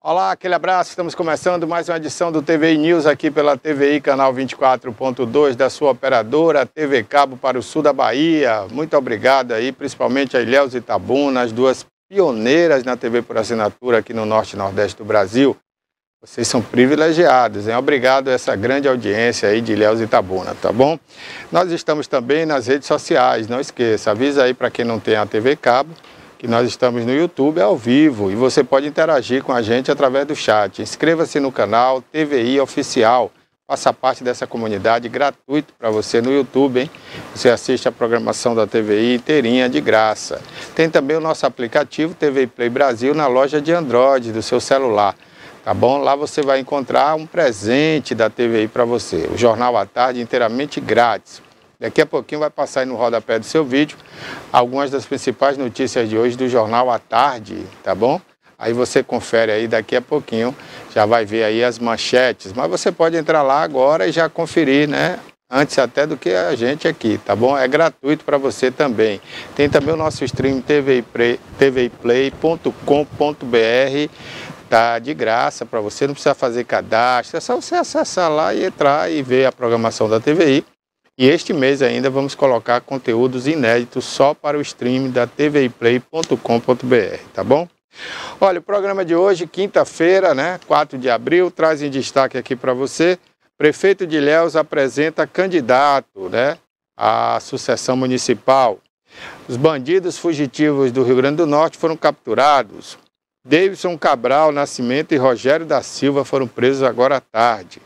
Olá, aquele abraço, estamos começando mais uma edição do TVI News aqui pela TVI, canal 24.2 da sua operadora, TV Cabo para o sul da Bahia. Muito obrigado aí, principalmente a Ilhéus e Itabuna, as duas pioneiras na TV por assinatura aqui no norte e nordeste do Brasil. Vocês são privilegiados, hein? Obrigado a essa grande audiência aí de Ilhéus e Itabuna, tá bom? Nós estamos também nas redes sociais, não esqueça, avisa aí para quem não tem a TV Cabo, que nós estamos no YouTube ao vivo e você pode interagir com a gente através do chat. Inscreva-se no canal TVI Oficial, faça parte dessa comunidade gratuito para você no YouTube, hein? Você assiste a programação da TVI inteirinha de graça. Tem também o nosso aplicativo TV Play Brasil na loja de Android do seu celular, tá bom? Lá você vai encontrar um presente da TVI para você, o Jornal à Tarde inteiramente grátis. Daqui a pouquinho vai passar aí no rodapé do seu vídeo algumas das principais notícias de hoje do Jornal à Tarde, tá bom? Aí você confere aí daqui a pouquinho, já vai ver aí as manchetes. Mas você pode entrar lá agora e já conferir, né? Antes até do que a gente aqui, tá bom? É gratuito para você também. Tem também o nosso stream tvplay.com.br, tá de graça para você, não precisa fazer cadastro, é só você acessar lá e entrar e ver a programação da TVI. E este mês ainda vamos colocar conteúdos inéditos só para o stream da tvplay.com.br, tá bom? Olha, o programa de hoje, quinta-feira, né, 4 de abril, traz em destaque aqui para você, prefeito de Ilhéus apresenta candidato, né, à sucessão municipal. Os bandidos fugitivos do Rio Grande do Norte foram capturados. Davidson Cabral Nascimento e Rogério da Silva foram presos agora à tarde.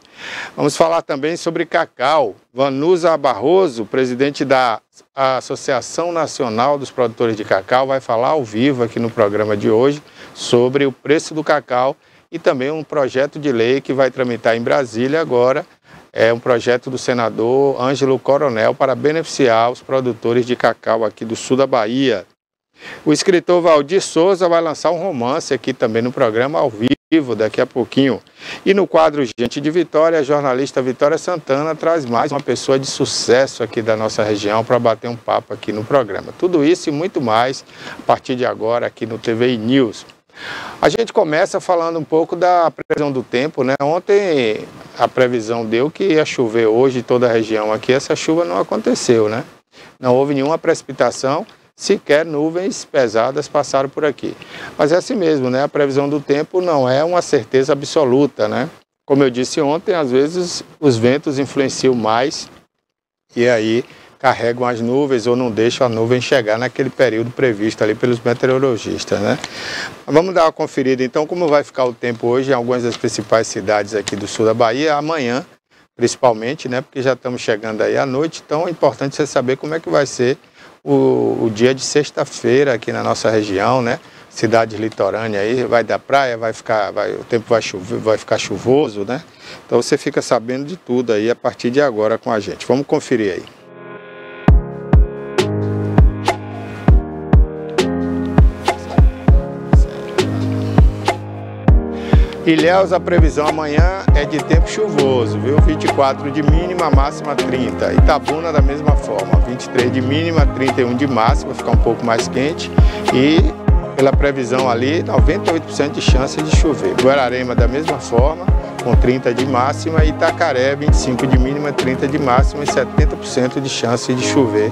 Vamos falar também sobre cacau. Vanusa Barroso, presidente da Associação Nacional dos Produtores de Cacau, vai falar ao vivo aqui no programa de hoje sobre o preço do cacau e também um projeto de lei que vai tramitar em Brasília agora. É um projeto do senador Ângelo Coronel para beneficiar os produtores de cacau aqui do sul da Bahia. O escritor Valdir Souza vai lançar um romance aqui também no programa ao vivo daqui a pouquinho. E no quadro Gente de Vitória, a jornalista Vitória Santana traz mais uma pessoa de sucesso aqui da nossa região para bater um papo aqui no programa. Tudo isso e muito mais a partir de agora aqui no TVI News. A gente começa falando um pouco da previsão do tempo, né? Ontem a previsão deu que ia chover hoje em toda a região aqui, essa chuva não aconteceu, né? Não houve nenhuma precipitação. Sequer nuvens pesadas passaram por aqui. Mas é assim mesmo, né? A previsão do tempo não é uma certeza absoluta, né? Como eu disse ontem, às vezes os ventos influenciam mais e aí carregam as nuvens ou não deixam a nuvem chegar naquele período previsto ali pelos meteorologistas, né? Vamos dar uma conferida então como vai ficar o tempo hoje em algumas das principais cidades aqui do sul da Bahia, amanhã principalmente, né? Porque já estamos chegando aí à noite, então é importante você saber como é que vai ser o dia de sexta-feira aqui na nossa região, né? Cidade litorânea aí, vai dar praia, o tempo vai chover, vai ficar chuvoso, né? Então você fica sabendo de tudo aí a partir de agora com a gente. Vamos conferir aí. Ilhéus, a previsão amanhã é de tempo chuvoso, viu? 24 de mínima, máxima 30. Itabuna da mesma forma, 23 de mínima, 31 de máxima, fica um pouco mais quente. E pela previsão ali, 98% de chance de chover. Guararema da mesma forma, com 30 de máxima. E Itacaré, 25 de mínima, 30 de máxima e 70% de chance de chover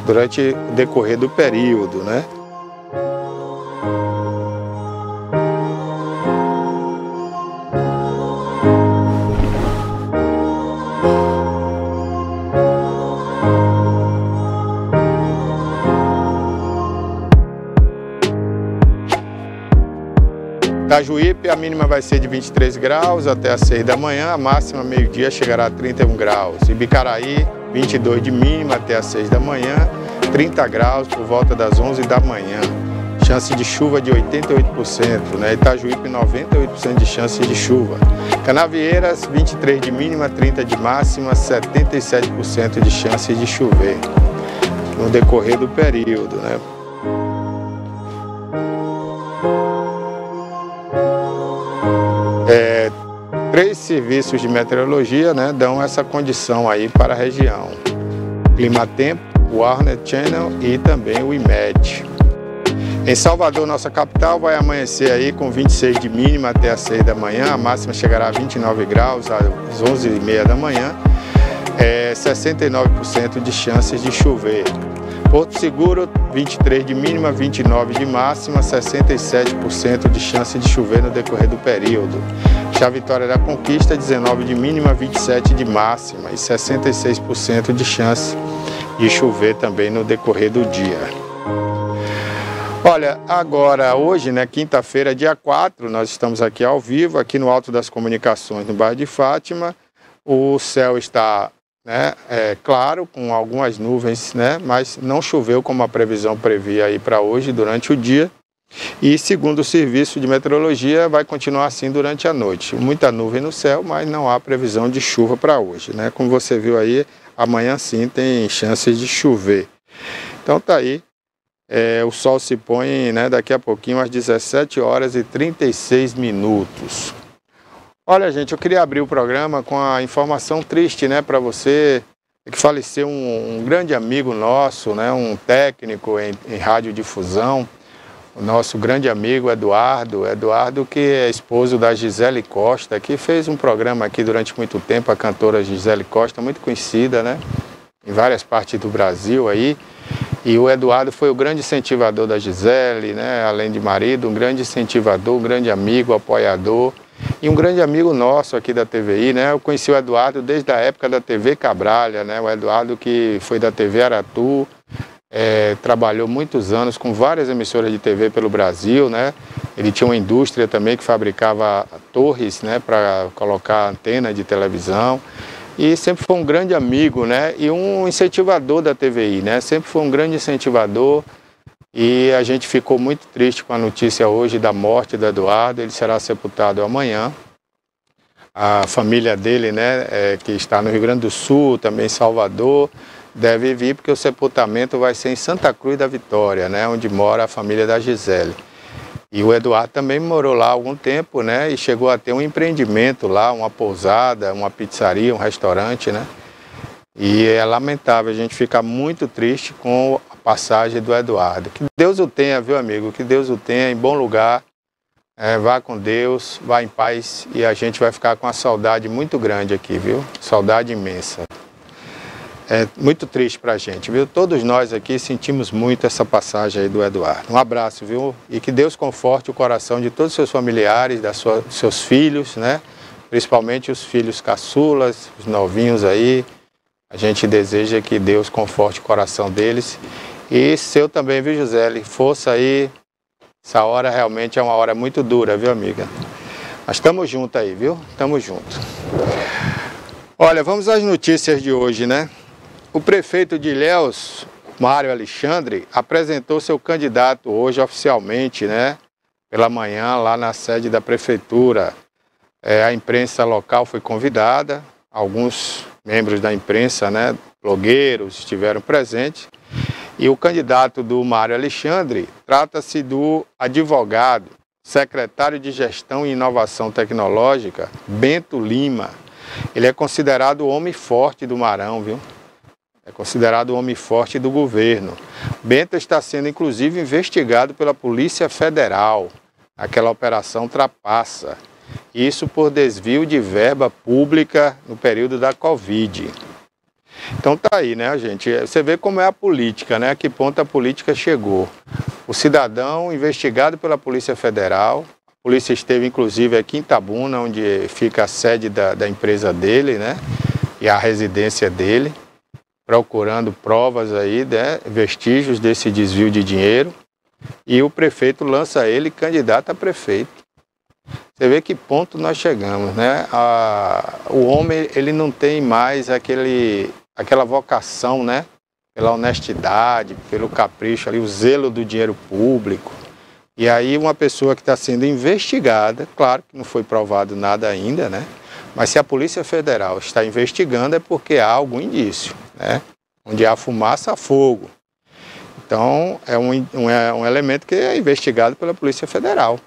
durante o decorrer do período, né? Itajuípe, a mínima vai ser de 23 graus até às 6 da manhã, a máxima meio-dia chegará a 31 graus. Ibicaraí, 22 de mínima até às 6 da manhã, 30 graus por volta das 11 da manhã. Chance de chuva de 88%, né? Itajuípe, 98% de chance de chuva. Canavieiras, 23 de mínima, 30 de máxima, 77% de chance de chover no decorrer do período, né? Três serviços de meteorologia, né, dão essa condição aí para a região. Climatempo, o Warner Channel e também o IMET. Em Salvador, nossa capital, vai amanhecer aí com 26 de mínima até às 6 da manhã, a máxima chegará a 29 graus às 11h30 da manhã, 69% de chances de chover. Porto Seguro, 23 de mínima, 29 de máxima, 67% de chance de chover no decorrer do período. Já Vitória da Conquista, 19 de mínima, 27 de máxima e 66% de chance de chover também no decorrer do dia. Olha, agora, hoje, né, quinta-feira, dia 4, nós estamos aqui ao vivo, aqui no Alto das Comunicações, no bairro de Fátima. O céu está, né, claro, com algumas nuvens, né, mas não choveu como a previsão previa aí para hoje, durante o dia. E, segundo o Serviço de Meteorologia, vai continuar assim durante a noite. Muita nuvem no céu, mas não há previsão de chuva para hoje, né? Como você viu aí, amanhã sim tem chances de chover. Então tá aí. O sol se põe, né, daqui a pouquinho às 17h36. Olha, gente, eu queria abrir o programa com a informação triste, né, para você, que faleceu um grande amigo nosso, né, um técnico em radiodifusão, o nosso grande amigo Eduardo que é esposo da Gisele Costa, que fez um programa aqui durante muito tempo, a cantora Gisele Costa, muito conhecida, né, em várias partes do Brasil aí. E o Eduardo foi o grande incentivador da Gisele, né? Além de marido, um grande incentivador, um grande amigo, apoiador e um grande amigo nosso aqui da TVI, né? Eu conheci o Eduardo desde a época da TV Cabralha, né? O Eduardo que foi da TV Aratu, trabalhou muitos anos com várias emissoras de TV pelo Brasil, né? Ele tinha uma indústria também que fabricava torres, né? Para colocar antena de televisão. E sempre foi um grande amigo, né? E um incentivador da TVI, né? Sempre foi um grande incentivador. E a gente ficou muito triste com a notícia hoje da morte do Eduardo. Ele será sepultado amanhã. A família dele, né? Que está no Rio Grande do Sul, também em Salvador, deve vir porque o sepultamento vai ser em Santa Cruz da Vitória, né? Onde mora a família da Gisele. E o Eduardo também morou lá há algum tempo, né? E chegou a ter um empreendimento lá, uma pousada, uma pizzaria, um restaurante, né? E é lamentável, a gente fica muito triste com a passagem do Eduardo. Que Deus o tenha, viu, amigo? Que Deus o tenha em bom lugar. Vá com Deus, vá em paz. E a gente vai ficar com uma saudade muito grande aqui, viu? Saudade imensa. É muito triste pra gente, viu? Todos nós aqui sentimos muito essa passagem aí do Eduardo. Um abraço, viu? E que Deus conforte o coração de todos os seus familiares, dos seus filhos, né? Principalmente os filhos caçulas, os novinhos aí. A gente deseja que Deus conforte o coração deles. E seu também, viu, Gisele? Força aí. Essa hora realmente é uma hora muito dura, viu, amiga? Mas estamos juntos aí, viu? Estamos juntos. Olha, vamos às notícias de hoje, né? O prefeito de Ilhéus, Mário Alexandre, apresentou seu candidato hoje oficialmente, né? Pela manhã, lá na sede da prefeitura. A imprensa local foi convidada, alguns membros da imprensa, né? Blogueiros estiveram presentes. E o candidato do Mário Alexandre trata-se do advogado, secretário de Gestão e Inovação Tecnológica, Bento Lima. Ele é considerado o homem forte do Maranhão, viu? É considerado o homem forte do governo. Bento está sendo, inclusive, investigado pela Polícia Federal, aquela operação Trapaça. Isso por desvio de verba pública no período da Covid. Então tá aí, né, gente? Você vê como é a política, né? A que ponto a política chegou. O cidadão investigado pela Polícia Federal. A polícia esteve, inclusive, aqui em Itabuna, onde fica a sede da empresa dele, né? E a residência dele, procurando provas aí, né, vestígios desse desvio de dinheiro, e o prefeito lança ele candidato a prefeito. Você vê que ponto nós chegamos, né? O homem, ele não tem mais aquela vocação, né, pela honestidade, pelo capricho ali, o zelo do dinheiro público. E aí uma pessoa que está sendo investigada, claro que não foi provado nada ainda, né? Mas se a Polícia Federal está investigando é porque há algum indício, né? Onde há fumaça, há fogo. Então, é um elemento que é investigado pela Polícia Federal.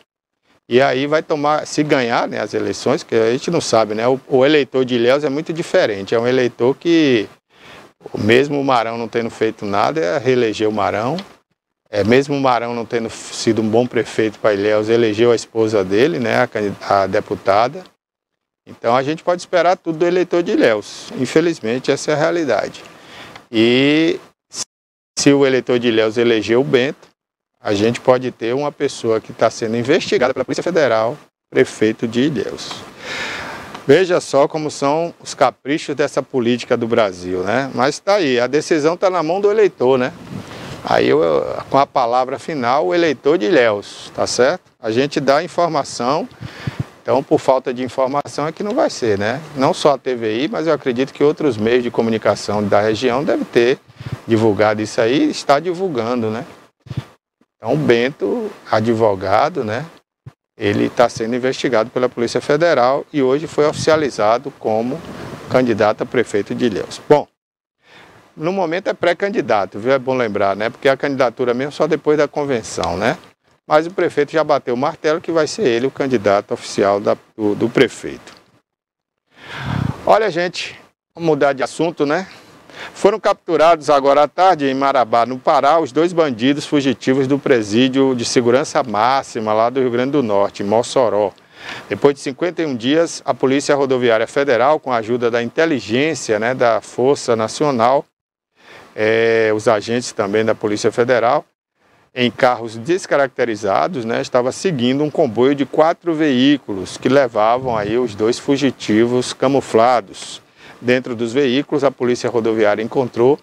E aí vai tomar, se ganhar, né, as eleições, que a gente não sabe, né? O eleitor de Ilhéus é muito diferente. É um eleitor que, mesmo o Maranhão não tendo feito nada, reelegeu o Maranhão. Mesmo o Marão não tendo sido um bom prefeito para Ilhéus, elegeu a esposa dele, né, a deputada. Então a gente pode esperar tudo do eleitor de Ilhéus. Infelizmente, essa é a realidade. E se o eleitor de Ilhéus elegeu o Bento, a gente pode ter uma pessoa que está sendo investigada pela Polícia Federal, prefeito de Ilhéus. Veja só como são os caprichos dessa política do Brasil, né? Mas está aí, a decisão está na mão do eleitor, né? Aí, com a palavra final, o eleitor de Ilhéus, tá certo? A gente dá informação, então por falta de informação é que não vai ser, né? Não só a TVI, mas eu acredito que outros meios de comunicação da região devem ter divulgado isso aí e está divulgando, né? Então o Bento, advogado, né? Ele está sendo investigado pela Polícia Federal e hoje foi oficializado como candidato a prefeito de Ilhéus. Bom, no momento é pré-candidato, viu? É bom lembrar, né? Porque a candidatura mesmo só depois da convenção, né? Mas o prefeito já bateu o martelo que vai ser ele o candidato oficial do prefeito. Olha, gente, vamos mudar de assunto, né? Foram capturados agora à tarde em Marabá, no Pará, os 2 bandidos fugitivos do presídio de segurança máxima lá do Rio Grande do Norte, em Mossoró. Depois de 51 dias, a Polícia Rodoviária Federal, com a ajuda da inteligência, né, da Força Nacional, os agentes também da Polícia Federal, em carros descaracterizados, né, estava seguindo um comboio de 4 veículos que levavam aí os 2 fugitivos camuflados. Dentro dos veículos, a Polícia Rodoviária encontrou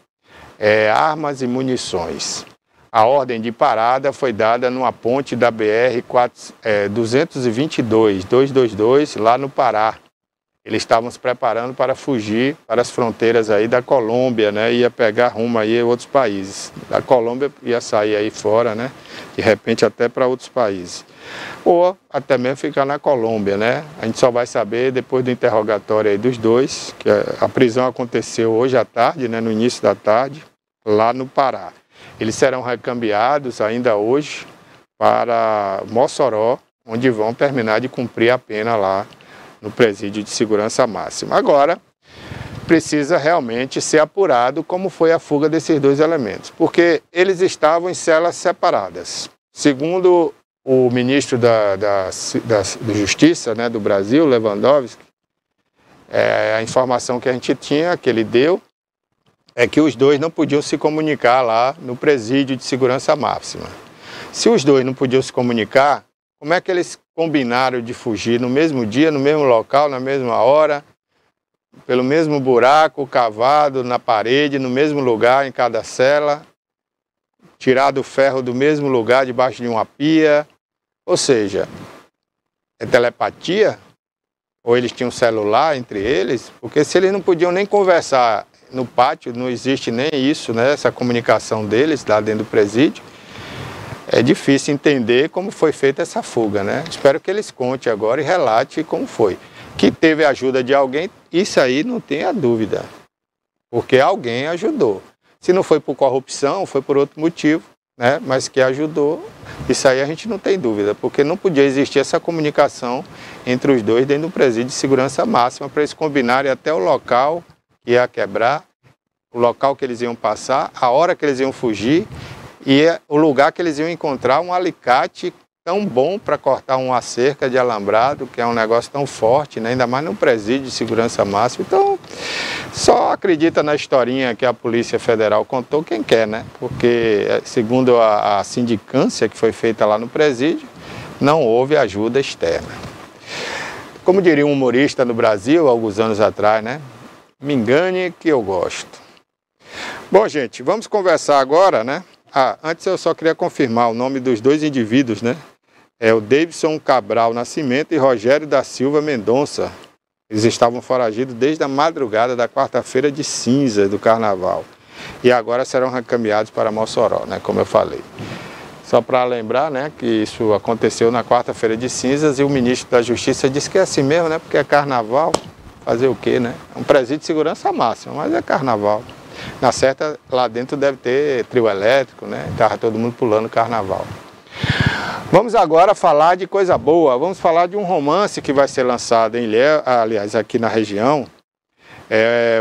armas e munições. A ordem de parada foi dada numa ponte da BR-222, lá no Pará. Eles estavam se preparando para fugir para as fronteiras aí da Colômbia, né? Ia pegar rumo aí a outros países. Da Colômbia ia sair aí fora, né? De repente até para outros países. Ou até mesmo ficar na Colômbia, né? A gente só vai saber depois do interrogatório aí dos 2, que a prisão aconteceu hoje à tarde, né? No início da tarde, lá no Pará. Eles serão recambiados ainda hoje para Mossoró, onde vão terminar de cumprir a pena lá no presídio de segurança máxima. Agora, precisa realmente ser apurado como foi a fuga desses 2 elementos, porque eles estavam em celas separadas. Segundo o ministro da Justiça, né, do Brasil, Lewandowski, a informação que a gente tinha, que ele deu, é que os 2 não podiam se comunicar lá no presídio de segurança máxima. Se os 2 não podiam se comunicar, como é que eles combinaram de fugir no mesmo dia, no mesmo local, na mesma hora, pelo mesmo buraco, cavado na parede, no mesmo lugar, em cada cela, tirado o ferro do mesmo lugar, debaixo de uma pia? Ou seja, é telepatia? Ou eles tinham celular entre eles? Porque se eles não podiam nem conversar no pátio, não existe nem isso, né? Essa comunicação deles lá dentro do presídio. É difícil entender como foi feita essa fuga, né? Espero que eles contem agora e relate como foi. Que teve a ajuda de alguém, isso aí não tenha dúvida. Porque alguém ajudou. Se não foi por corrupção, foi por outro motivo, né? Mas que ajudou, isso aí a gente não tem dúvida. Porque não podia existir essa comunicação entre os 2 dentro do presídio de segurança máxima para eles combinarem até o local que ia quebrar, o local que eles iam passar, a hora que eles iam fugir e o lugar que eles iam encontrar um alicate tão bom para cortar uma cerca de alambrado, que é um negócio tão forte, né? Ainda mais num presídio de segurança máxima. Então, só acredita na historinha que a Polícia Federal contou quem quer, né? Porque, segundo a sindicância que foi feita lá no presídio, não houve ajuda externa. Como diria um humorista no Brasil, alguns anos atrás, né? Me engane que eu gosto. Bom, gente, vamos conversar agora, né? Antes eu só queria confirmar o nome dos 2 indivíduos, né? É o Davidson Cabral Nascimento e Rogério da Silva Mendonça. Eles estavam foragidos desde a madrugada da quarta-feira de cinza do Carnaval. E agora serão recambiados para Mossoró, né? Como eu falei. Só para lembrar, né? Que isso aconteceu na quarta-feira de cinzas e o ministro da Justiça disse que é assim mesmo, né? Porque é Carnaval, fazer o quê, né? É um presídio de segurança máxima, mas é Carnaval. Na certa, lá dentro deve ter trio elétrico, né? Estava todo mundo pulando Carnaval. Vamos agora falar de coisa boa. Vamos falar de um romance que vai ser lançado em Ilhéus, aliás, aqui na região.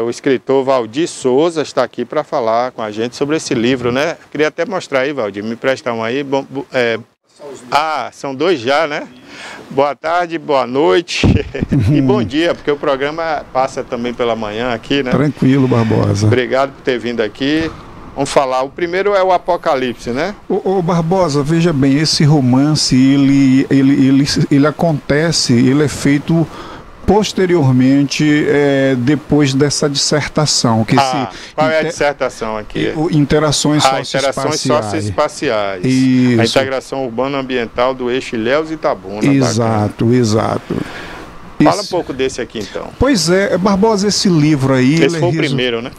O escritor Valdir Souza está aqui para falar com a gente sobre esse livro, né? Queria até mostrar aí, Valdir, me presta um aí. São dois já, né? Boa tarde, boa noite e bom dia, porque o programa passa também pela manhã aqui, né? Tranquilo, Barbosa. Obrigado por ter vindo aqui. Vamos falar, o primeiro é o Apocalipse, né? Ô Barbosa, veja bem, esse romance, ele acontece, ele é feito posteriormente, depois dessa dissertação. Qual é a dissertação aqui? Interações socioespaciais. Socioespaciais. Isso. A integração urbano-ambiental do eixo Ilhéus-Itabuna. Exato. Fala um pouco desse aqui, então. Pois é, Barbosa, esse livro aí... Esse foi o primeiro, né?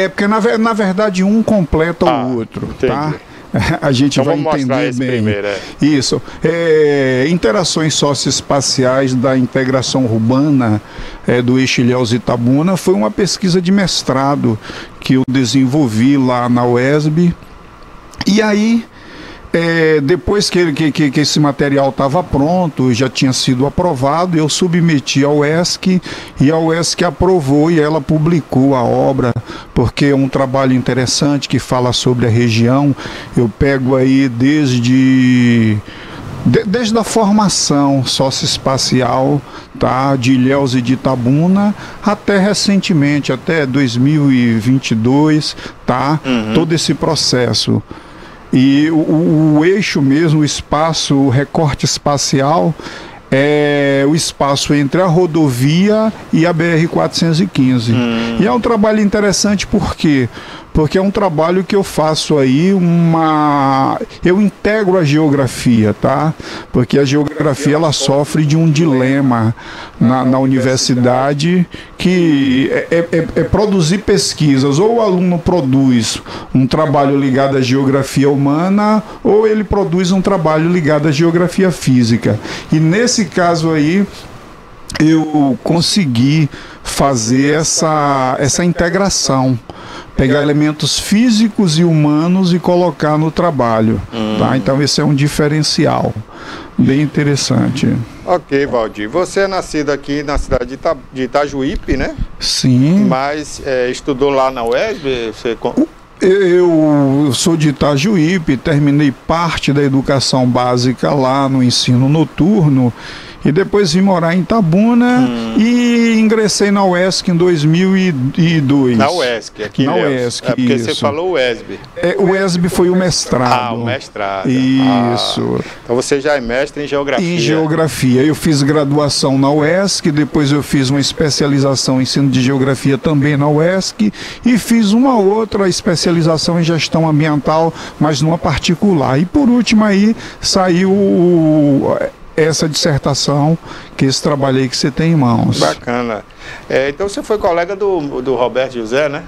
Porque na verdade um completa o outro, entendi. Tá? A gente então vai entender esse bem. Primeiro, Isso. Interações socioespaciais da integração urbana do eixo Ilhéus-Itabuna foi uma pesquisa de mestrado que eu desenvolvi lá na UESB. E aí, depois que esse material estava pronto, já tinha sido aprovado, eu submeti ao UESC e a UESC aprovou e ela publicou a obra, porque é um trabalho interessante que fala sobre a região. Eu pego aí desde a formação socioespacial, tá, de Ilhéus e de Itabuna até recentemente, até 2022, tá, todo esse processo. E o eixo mesmo, o espaço, o recorte espacial, é o espaço entre a rodovia e a BR-415. E é um trabalho interessante por quê? Porque é um trabalho que eu faço aí eu integro a geografia, tá? Porque a geografia ela sofre de um dilema na universidade, que é produzir pesquisas. Ou o aluno produz um trabalho ligado à geografia humana, ou ele produz um trabalho ligado à geografia física. E nesse caso aí, eu consegui fazer essa integração, pegar elementos físicos e humanos e colocar no trabalho. Tá? Então esse é um diferencial bem interessante. Ok, Valdir. Você é nascido aqui na cidade de Itajuípe, né? Sim. Mas estudou lá na UESB? Eu sou de Itajuípe, terminei parte da educação básica lá no ensino noturno e depois vim morar em Itabuna e ingressei na UESC em 2002. Na UESC, aqui na UESC, porque isso. Você falou UESB. O UESB foi o mestrado. O mestrado. Isso. Então você já é mestre em geografia. Em geografia. Eu fiz graduação na UESC, depois eu fiz uma especialização em ensino de geografia também na UESC e fiz uma outra especialização em gestão ambiental, mas numa particular. E por último aí saiu essa dissertação, que esse trabalho aí que você tem em mãos. Bacana. Então você foi colega do Roberto José, né?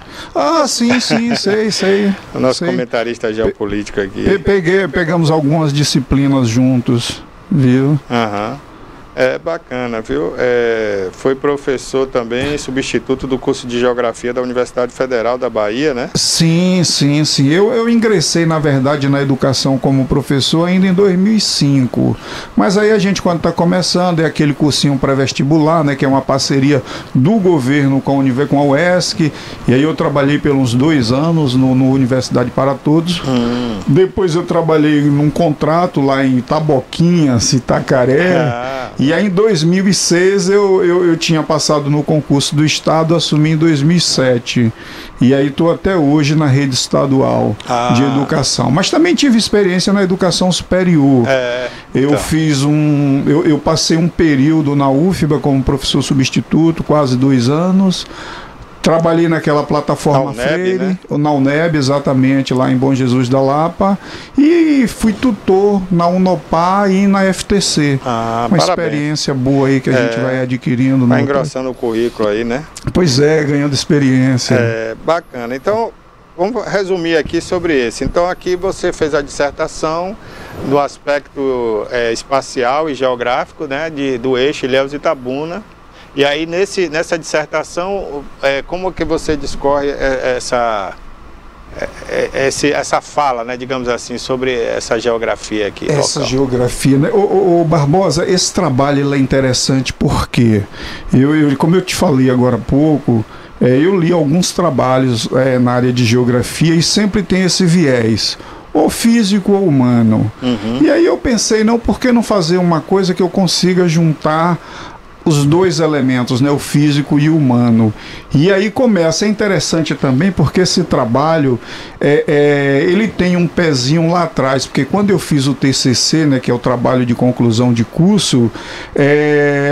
Sim, sei. O nosso comentarista geopolítico aqui. Pegamos algumas disciplinas juntos, viu? Bacana, viu? Foi professor também, substituto do curso de Geografia da Universidade Federal da Bahia, né? Sim. Eu ingressei, na verdade, na educação como professor ainda em 2005. Mas aí a gente, quando está começando, é aquele cursinho pré-vestibular, né? Que é uma parceria do governo com a UESC. E aí eu trabalhei pelos 2 anos no Universidade para Todos. Depois eu trabalhei num contrato lá em Taboquinhas, Itacaré. E aí em 2006 eu tinha passado no concurso do Estado, assumi em 2007. E aí estou até hoje na rede estadual de educação. Mas também tive experiência na educação superior. Eu passei um período na UFBA como professor substituto, quase 2 anos. Trabalhei naquela plataforma Freire, né? Na UNEB, exatamente, lá em Bom Jesus da Lapa. E fui tutor na Unopar e na FTC. Uma experiência boa aí que a gente vai adquirindo. Vai engrossando o currículo aí, né? Pois é, ganhando experiência. Bacana. Então, vamos resumir aqui sobre esse. Então, aqui você fez a dissertação do aspecto espacial e geográfico, né, do eixo Ilhéus-Itabuna. E aí, nessa dissertação, como que você discorre essa fala, né, digamos assim, sobre essa geografia aqui. Essa local. geografia, né? Ô, Barbosa, esse trabalho ele é interessante porque, como eu te falei agora há pouco, eu li alguns trabalhos na área de geografia e sempre tem esse viés, ou físico ou humano. Uhum. E aí eu pensei, não, por que não fazer uma coisa que eu consiga juntar os dois elementos, né, o físico e o humano. E aí começa, é interessante também porque esse trabalho ele tem um pezinho lá atrás, porque quando eu fiz o TCC, né, que é o trabalho de conclusão de curso,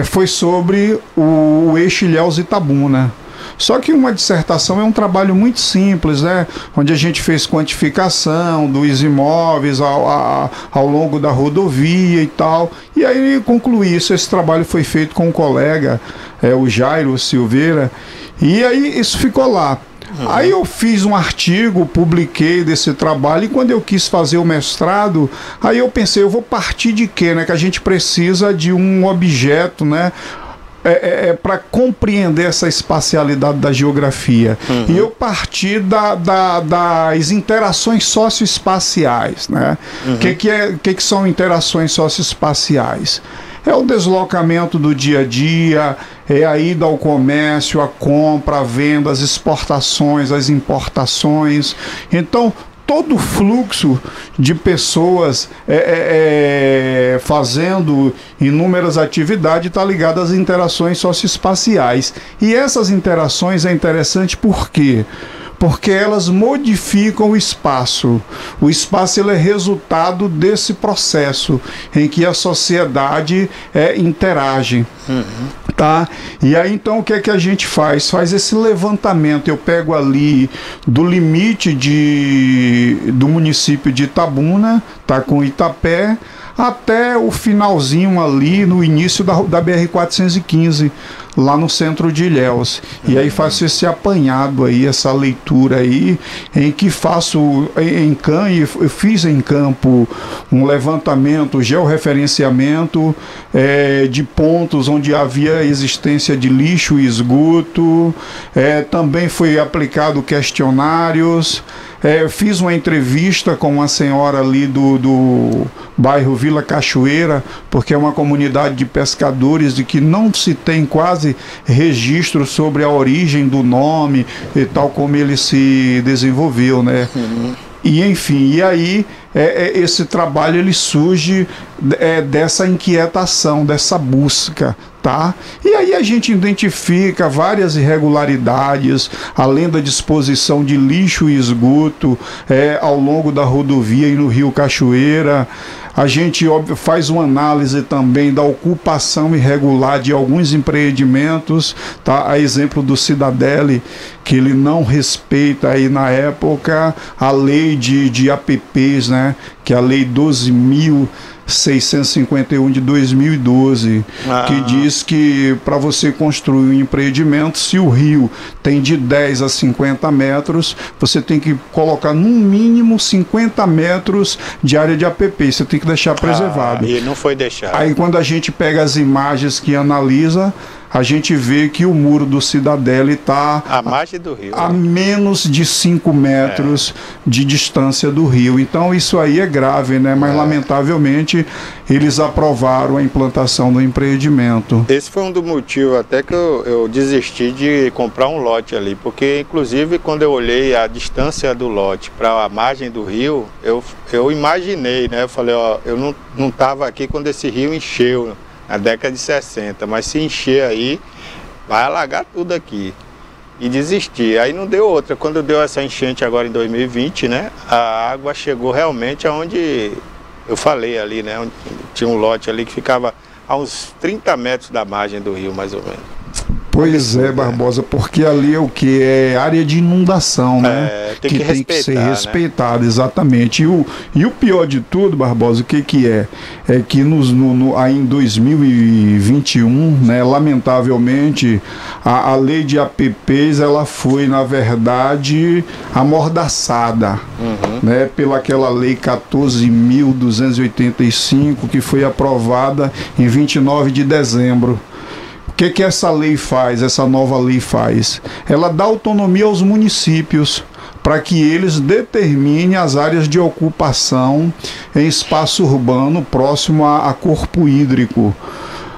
foi sobre o eixo Ilhéus-Itabuna. Só que uma dissertação é um trabalho muito simples, né? Onde a gente fez quantificação dos imóveis ao longo da rodovia e tal. E aí concluí isso. Esse trabalho foi feito com um colega, o Jairo Silveira, e aí isso ficou lá. Uhum. Aí eu fiz um artigo, publiquei desse trabalho, e quando eu quis fazer o mestrado, aí eu pensei, eu vou partir de quê, né? Que a gente precisa de um objeto, né? Para compreender essa espacialidade da geografia. Uhum. E eu parti das interações socioespaciais, né? Uhum. Que são interações socioespaciais? É o deslocamento do dia a dia, é a ida ao comércio, a compra, a venda, as exportações, as importações. Então, todo o fluxo de pessoas fazendo inúmeras atividades está ligado às interações socioespaciais. E essas interações é interessante por quê? Porque elas modificam o espaço. O espaço ele é resultado desse processo em que a sociedade interage. Uhum. Tá? E aí então o que é que a gente faz? Faz esse levantamento. Eu pego ali do limite do município de Itabuna, tá, com Itapé, até o finalzinho ali, no início da BR-415, lá no centro de Ilhéus. E aí faço esse apanhado aí, essa leitura aí, em que faço eu fiz em campo um levantamento, georreferenciamento de pontos onde havia existência de lixo e esgoto, também foi aplicado questionários. Fiz uma entrevista com uma senhora ali do bairro Vila Cachoeira, porque é uma comunidade de pescadores de que não se tem quase registro sobre a origem do nome e tal como ele se desenvolveu, né? Uhum. E enfim, e aí esse trabalho ele surge dessa inquietação, dessa busca, tá? E aí a gente identifica várias irregularidades, além da disposição de lixo e esgoto ao longo da rodovia e no Rio Cachoeira. A gente faz uma análise também da ocupação irregular de alguns empreendimentos, tá? A exemplo do Cidadele, que ele não respeita aí na época a lei de APPs, né? Que é a lei 12.651 de 2012, que diz que para você construir um empreendimento, se o rio tem de 10 a 50 metros, você tem que colocar no mínimo 50 metros de área de APP, você tem que deixar preservado. E não foi deixado. Aí quando a gente pega as imagens que analisa, a gente vê que o muro do Cidadele está à margem do rio, a menos de 5 metros de distância do rio. Então isso aí é grave, né? Mas lamentavelmente eles aprovaram a implantação do empreendimento. Esse foi um dos motivos até que eu desisti de comprar um lote ali, porque inclusive quando eu olhei a distância do lote para a margem do rio, eu imaginei, né? Eu falei, ó, eu não estava aqui quando esse rio encheu na década de 60, mas se encher aí, vai alagar tudo aqui. E desisti. Aí não deu outra. Quando deu essa enchente agora em 2020, né, a água chegou realmente aonde eu falei ali, né, onde tinha um lote ali que ficava a uns 30 metros da margem do rio, mais ou menos. Pois é, Barbosa, porque ali é o que? É área de inundação, né? Tem que ser respeitada, né? Exatamente. E o pior de tudo, Barbosa, o que é? É que aí em 2021, né, lamentavelmente, a lei de APPs, ela foi, na verdade, amordaçada, né, pelaquela lei 14.285, que foi aprovada em 29 de dezembro. O que essa lei faz, essa nova lei faz? Ela dá autonomia aos municípios para que eles determinem as áreas de ocupação em espaço urbano próximo a corpo hídrico.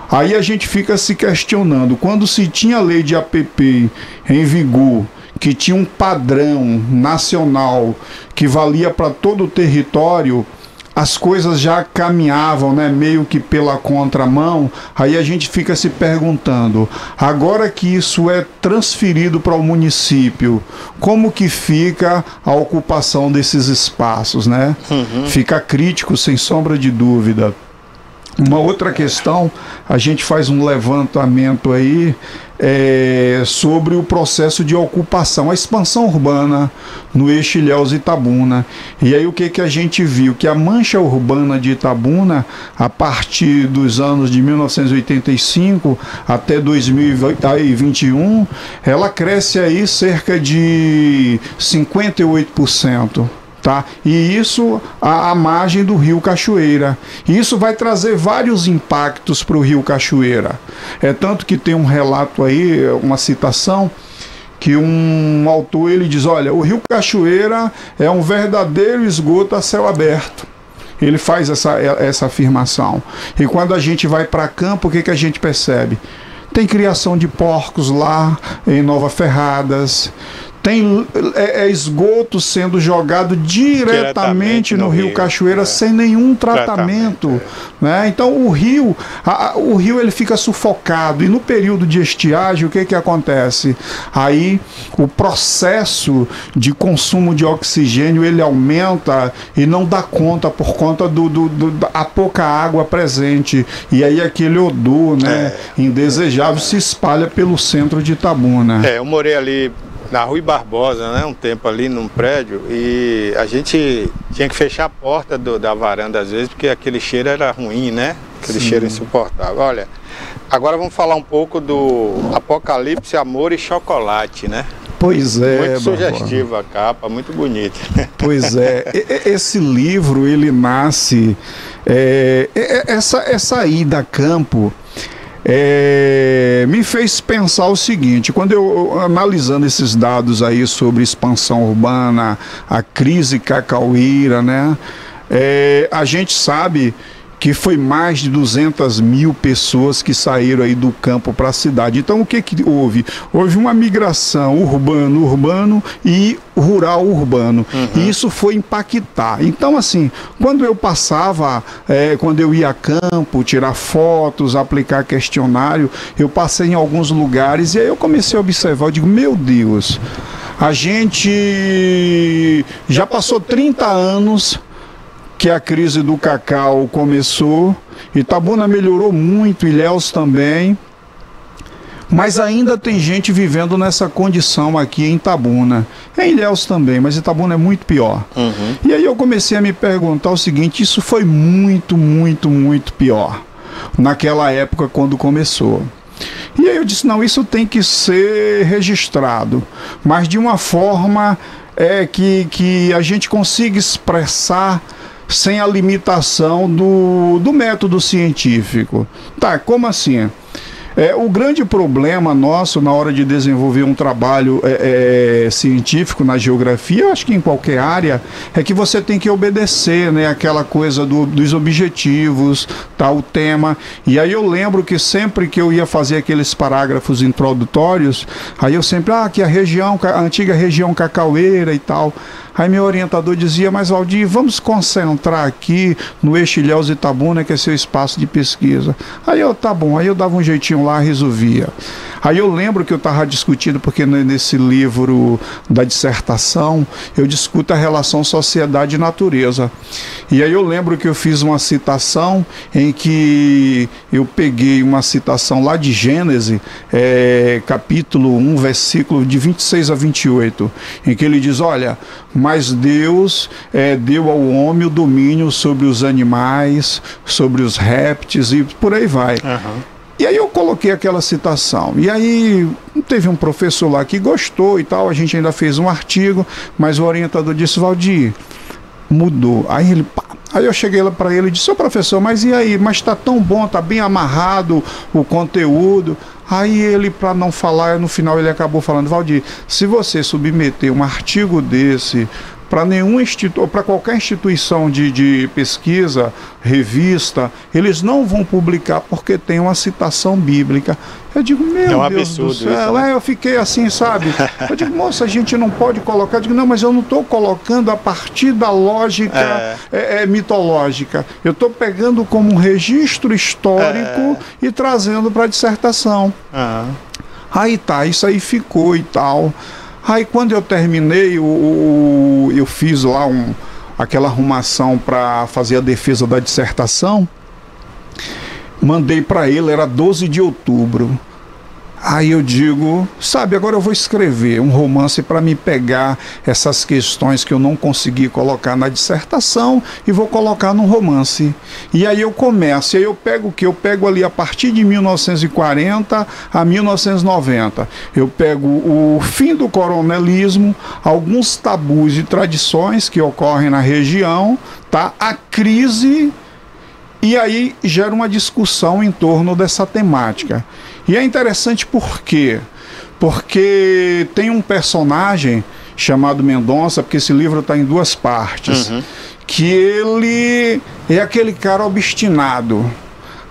Aí a gente fica se questionando, quando se tinha a lei de APP em vigor, que tinha um padrão nacional que valia para todo o território, as coisas já caminhavam, né, meio que pela contramão. Aí a gente fica se perguntando, agora que isso é transferido para o município, como que fica a ocupação desses espaços, né? Fica crítico, sem sombra de dúvida. Uma outra questão, a gente faz um levantamento aí sobre o processo de ocupação, a expansão urbana no eixo Ilhéus-Itabuna. E aí o que a gente viu? Que a mancha urbana de Itabuna, a partir dos anos de 1985 até 2021, ela cresce aí cerca de 58%. Tá? E isso à margem do Rio Cachoeira. E isso vai trazer vários impactos para o Rio Cachoeira. É tanto que tem um relato aí, uma citação, que um autor ele diz, olha, o Rio Cachoeira é um verdadeiro esgoto a céu aberto. Ele faz essa afirmação. E quando a gente vai para campo, o que a gente percebe? Tem criação de porcos lá em Nova Ferradas, tem esgoto sendo jogado diretamente no Rio Cachoeira, sem nenhum tratamento. Né? Então o rio ele fica sufocado, e no período de estiagem o que acontece? Aí o processo de consumo de oxigênio ele aumenta e não dá conta por conta da pouca água presente, e aí aquele odor, né, indesejável se espalha pelo centro de Itabuna. Eu morei ali na Rui Barbosa, né, um tempo ali num prédio, e a gente tinha que fechar a porta da varanda às vezes, porque aquele cheiro era ruim, né? Aquele cheiro insuportável. Olha, agora vamos falar um pouco do Apocalipse, Amor e Chocolate, né? Pois é, muito sugestiva a capa, muito bonita. Pois é, esse livro ele nasce, essa ida a campo me fez pensar o seguinte: quando eu analisando esses dados aí sobre expansão urbana, a crise cacauíra, né, a gente sabe que foi mais de 200 mil pessoas que saíram aí do campo para a cidade. Então o que houve? Houve uma migração urbano e rural-urbano. E isso foi impactar. Então assim, quando eu passava, quando eu ia a campo, tirar fotos, aplicar questionário, eu passei em alguns lugares e aí eu comecei a observar, eu digo, meu Deus, a gente já passou 30 anos que a crise do cacau começou, Itabuna melhorou muito, Ilhéus também, mas ainda tem gente vivendo nessa condição aqui em Itabuna. Em Ilhéus também, mas Itabuna é muito pior. E aí eu comecei a me perguntar o seguinte: isso foi muito, muito, muito pior naquela época quando começou. E aí eu disse, não, isso tem que ser registrado, mas de uma forma que a gente consiga expressar sem a limitação do método científico. Tá, como assim? O grande problema nosso na hora de desenvolver um trabalho científico na geografia, eu acho que em qualquer área, é que você tem que obedecer, né, aquela coisa dos objetivos, tá, o tema. E aí eu lembro que sempre que eu ia fazer aqueles parágrafos introdutórios, aí eu sempre, que a antiga região cacaueira e tal. Aí meu orientador dizia, mas Valdir, vamos concentrar aqui no eixo Ilhéus-Itabuna, que é seu espaço de pesquisa. Aí eu, tá bom, aí eu dava um jeitinho lá, resolvia. Aí eu lembro que eu estava discutindo, porque nesse livro da dissertação, eu discuto a relação sociedade e natureza. E aí eu lembro que eu fiz uma citação em que eu peguei uma citação lá de Gênesis, capítulo 1, versículo de 26 a 28, em que ele diz, olha, mas Deus deu ao homem o domínio sobre os animais, sobre os répteis e por aí vai. E aí eu coloquei aquela citação. E aí teve um professor lá que gostou e tal, a gente ainda fez um artigo, mas o orientador disse, Valdir, mudou. Aí eu cheguei lá para ele e disse, ô professor, mas e aí? Mas está tão bom, está bem amarrado o conteúdo. Aí ele, para não falar, no final ele acabou falando: Valdir, se você submeter um artigo desse para para qualquer instituição de pesquisa, revista, eles não vão publicar porque tem uma citação bíblica. Eu digo, meu Deus do céu, isso, né? Eu fiquei assim, sabe? Eu digo, moça, a gente não pode colocar. Eu digo, não, mas eu não estou colocando a partir da lógica mitológica. Eu estou pegando como um registro histórico e trazendo para a dissertação. Aí tá, isso aí ficou e tal. Aí quando eu terminei, eu fiz lá aquela arrumação para fazer a defesa da dissertação, mandei para ele, era 12 de outubro. Aí eu digo, sabe, agora eu vou escrever um romance para me pegar essas questões que eu não consegui colocar na dissertação e vou colocar num romance. E aí eu começo, e aí eu pego o quê? Eu pego ali a partir de 1940 a 1990. Eu pego o fim do coronelismo, alguns tabus e tradições que ocorrem na região, tá? A crise, e aí gera uma discussão em torno dessa temática. E é interessante por quê? Porque tem um personagem chamado Mendonça, porque esse livro está em 2 partes, que ele é aquele cara obstinado,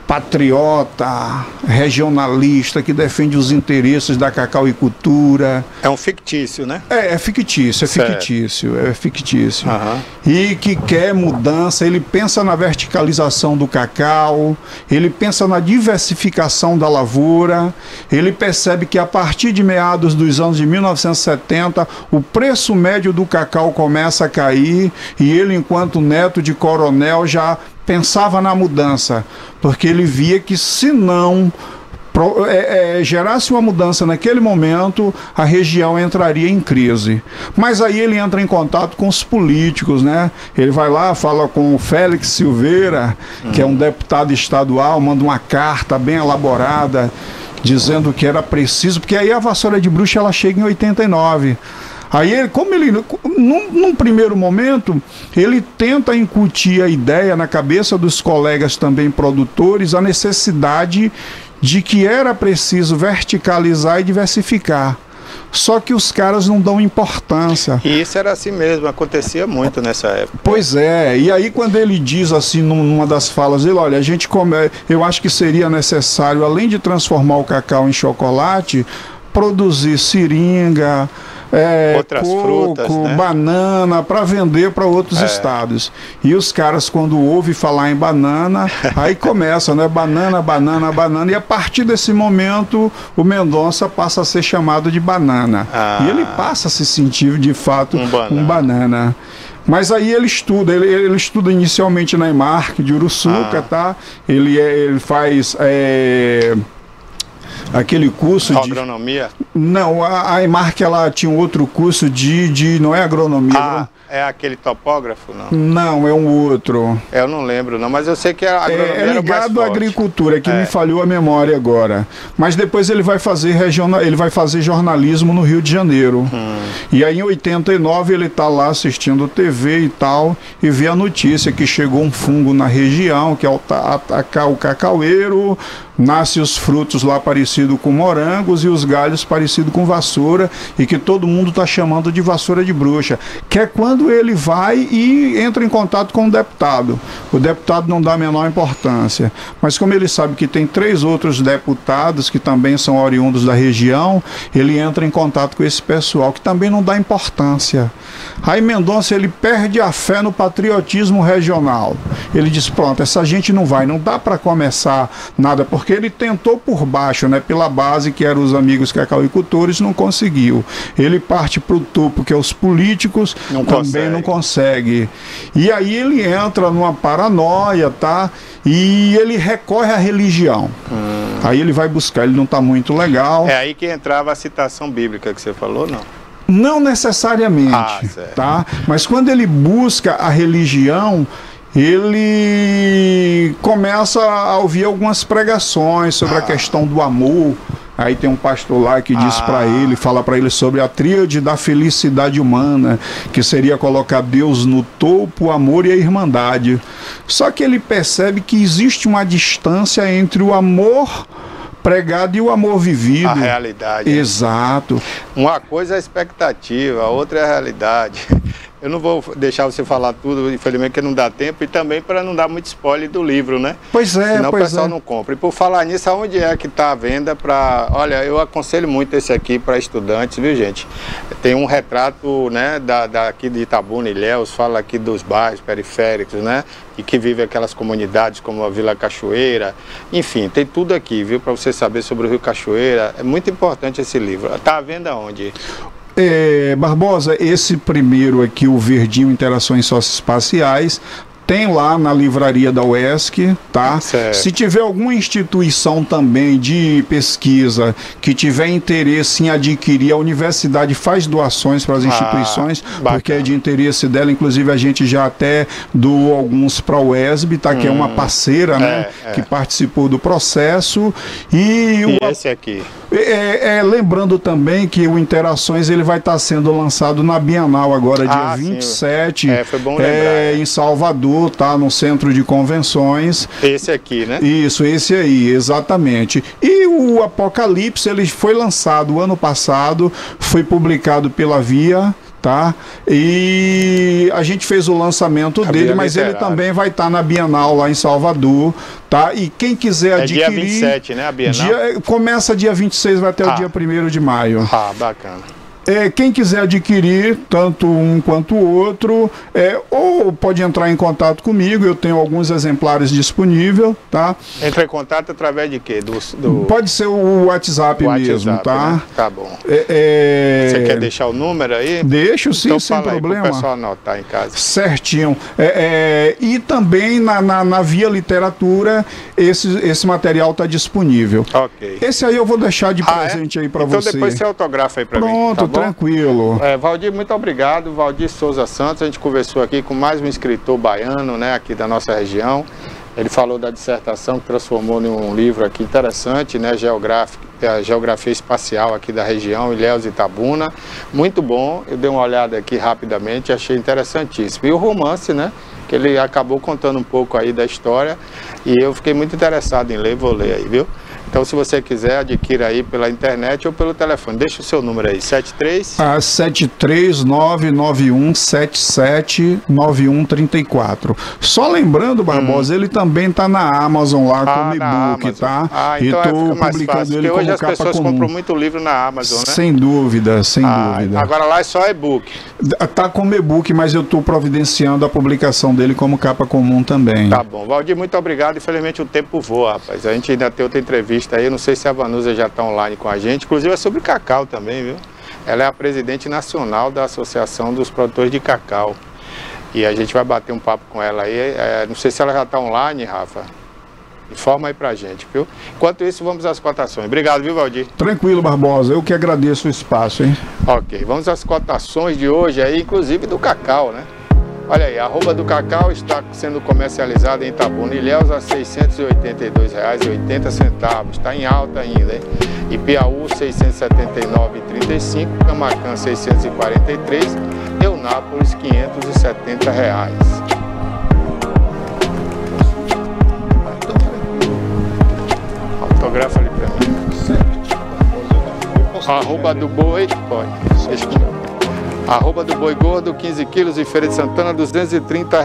patriota, regionalista, que defende os interesses da cacauicultura. É um fictício, né? É fictício. E que quer mudança, ele pensa na verticalização do cacau, ele pensa na diversificação da lavoura, ele percebe que a partir de meados dos anos de 1970, o preço médio do cacau começa a cair, e ele, enquanto neto de coronel, já pensava na mudança, porque ele via que se não gerasse uma mudança naquele momento, a região entraria em crise. Mas aí ele entra em contato com os políticos, né? Ele vai lá, fala com o Félix Silveira, que é um deputado estadual, manda uma carta bem elaborada, dizendo que era preciso, porque aí a vassoura de bruxa ela chega em 89. Aí ele, num primeiro momento, ele tenta incutir a ideia na cabeça dos colegas também produtores, a necessidade de que era preciso verticalizar e diversificar. Só que os caras não dão importância. E isso era assim mesmo, acontecia muito nessa época. Pois é, e aí quando ele diz assim, numa das falas dele, olha, eu acho que seria necessário, além de transformar o cacau em chocolate, produzir seringa, outras coco, frutas, né? Banana, para vender para outros estados. E os caras, quando ouvem falar em banana, aí começa, né? Banana, e a partir desse momento o Mendonça passa a ser chamado de Banana. E ele passa a se sentir de fato um banana. Mas aí ele estuda, ele estuda inicialmente na EMARC de Uruçuca, tá? Ele faz aquele curso de agronomia? Não, a EMARC ela tinha um outro curso não é agronomia. É aquele topógrafo, não? Não, é um outro. Eu não lembro, não, mas eu sei que a agronomia é ligado à agricultura, que me falhou a memória agora. Mas depois ele vai fazer jornalismo no Rio de Janeiro. E aí em 89 ele está lá assistindo TV e tal, e vê a notícia que chegou um fungo na região, que é atacar o cacaueiro, nasce os frutos lá parecido com morangos e os galhos parecido com vassoura, e que todo mundo está chamando de vassoura de bruxa, que é quando ele vai e entra em contato com o deputado. O deputado não dá a menor importância, mas como ele sabe que tem 3 outros deputados que também são oriundos da região, ele entra em contato com esse pessoal que também não dá importância. Aí Mendonça ele perde a fé no patriotismo regional. Ele diz, pronto, essa gente não dá para começar nada, porque ele tentou por baixo, né, pela base que eram os amigos cacauicultores, não conseguiu. Ele parte para o topo, que é os políticos, também não consegue. E aí ele entra numa paranoia, tá? E ele recorre à religião. Aí ele vai buscar, ele não está muito legal. É aí que entrava a citação bíblica que você falou, não? Não necessariamente, tá? Mas quando ele busca a religião, ele começa a ouvir algumas pregações sobre a questão do amor. Aí tem um pastor lá que diz para ele, fala para ele sobre a tríade da felicidade humana, que seria colocar Deus no topo, o amor e a irmandade. Só que ele percebe que existe uma distância entre o amor pregado e o amor vivido. A realidade. Exato. Uma coisa é a expectativa, a outra é a realidade. Eu não vou deixar você falar tudo, infelizmente, que não dá tempo, e também para não dar muito spoiler do livro, né? Pois é, senão o pessoal não compra. E por falar nisso, aonde é que está a venda para... Olha, eu aconselho muito esse aqui para estudantes, viu, gente? Tem um retrato, né, daqui de Itabuna, Ilhéus, fala aqui dos bairros periféricos, né? E que vive aquelas comunidades como a Vila Cachoeira. Enfim, tem tudo aqui, viu? Para você saber sobre o Rio Cachoeira. É muito importante esse livro. Está à venda onde? Barbosa, esse primeiro aqui, o verdinho, Interações Socioespaciais, tem lá na livraria da UESC, tá? Certo. Se tiver alguma instituição também de pesquisa que tiver interesse em adquirir, a universidade faz doações para as instituições, porque é de interesse dela. Inclusive a gente já até doou alguns para a UESB, tá? Que é uma parceira, né? Que participou do processo. E esse aqui? Lembrando também que o Interações ele vai estar sendo lançado na Bienal agora, dia 27, foi bom lembrar, em Salvador, tá? No Centro de Convenções. Esse aqui, né? Isso, esse aí, exatamente. E o Apocalipse, ele foi lançado ano passado, foi publicado pela Via, tá? E a gente fez o lançamento dele, mas ele também vai estar na Bienal lá em Salvador, tá? E quem quiser adquirir... É dia 27, né, a Bienal? Começa dia 26, vai até o dia 1º de maio. Bacana. Quem quiser adquirir, tanto um quanto o outro, ou pode entrar em contato comigo, eu tenho alguns exemplares disponíveis, tá? Entra em contato através de quê? Pode ser o WhatsApp mesmo, tá? Né? Tá bom. Você quer deixar o número aí? Deixo sim, então, sem problema. Para o pessoal anotar em casa. Certinho. E também na Via Literatura, esse material está disponível. Ok. Esse aí eu vou deixar de presente aí para você. Então depois você autografa aí para mim. Pronto, tá tranquilo. Valdir, muito obrigado. Valdir Souza Santos, a gente conversou aqui com mais um escritor baiano, né, aqui da nossa região. Ele falou da dissertação que transformou em um livro aqui interessante, né, a geografia espacial aqui da região, Ilhéus e Itabuna. Muito bom, eu dei uma olhada aqui rapidamente e achei interessantíssimo. E o romance, né, que ele acabou contando um pouco aí da história e eu fiquei muito interessado em ler, vou ler aí, viu? Então, se você quiser, adquira aí pela internet ou pelo telefone. Deixa o seu número aí, 73991779134. Só lembrando, Barbosa, ele também está na Amazon lá como e-book, tá? E então estou publicando ele como hoje as capa pessoas comum. compram muito livro na Amazon, né? Sem dúvida, sem dúvida. Agora lá é só e-book. Tá como e-book, mas eu estou providenciando a publicação dele como capa comum também. Tá bom. Valdir, muito obrigado. Infelizmente o tempo voa, rapaz. A gente ainda tem outra entrevista aí, eu não sei se a Vanusa já está online com a gente, inclusive é sobre cacau também, viu? Ela é a presidente nacional da Associação dos Produtores de Cacau e a gente vai bater um papo com ela aí, não sei se ela já está online, Rafa, informa aí pra gente, viu? Enquanto isso, vamos às cotações. Obrigado, viu, Valdir? Tranquilo, Barbosa, eu que agradeço o espaço, hein? Ok, vamos às cotações de hoje aí, inclusive do cacau, né? Olha aí, a arroba do cacau está sendo comercializada em Itabuna, Ilhéus a R$ 682,80. Está em alta ainda, hein? Ipiaú R$ 679,35, Camaquã R$ 643, Eunápolis R$ 570. Autografa ali para mim. Arroba do boi, pode. Arroba do boi gordo, 15 quilos, em Feira de Santana, R$ 230.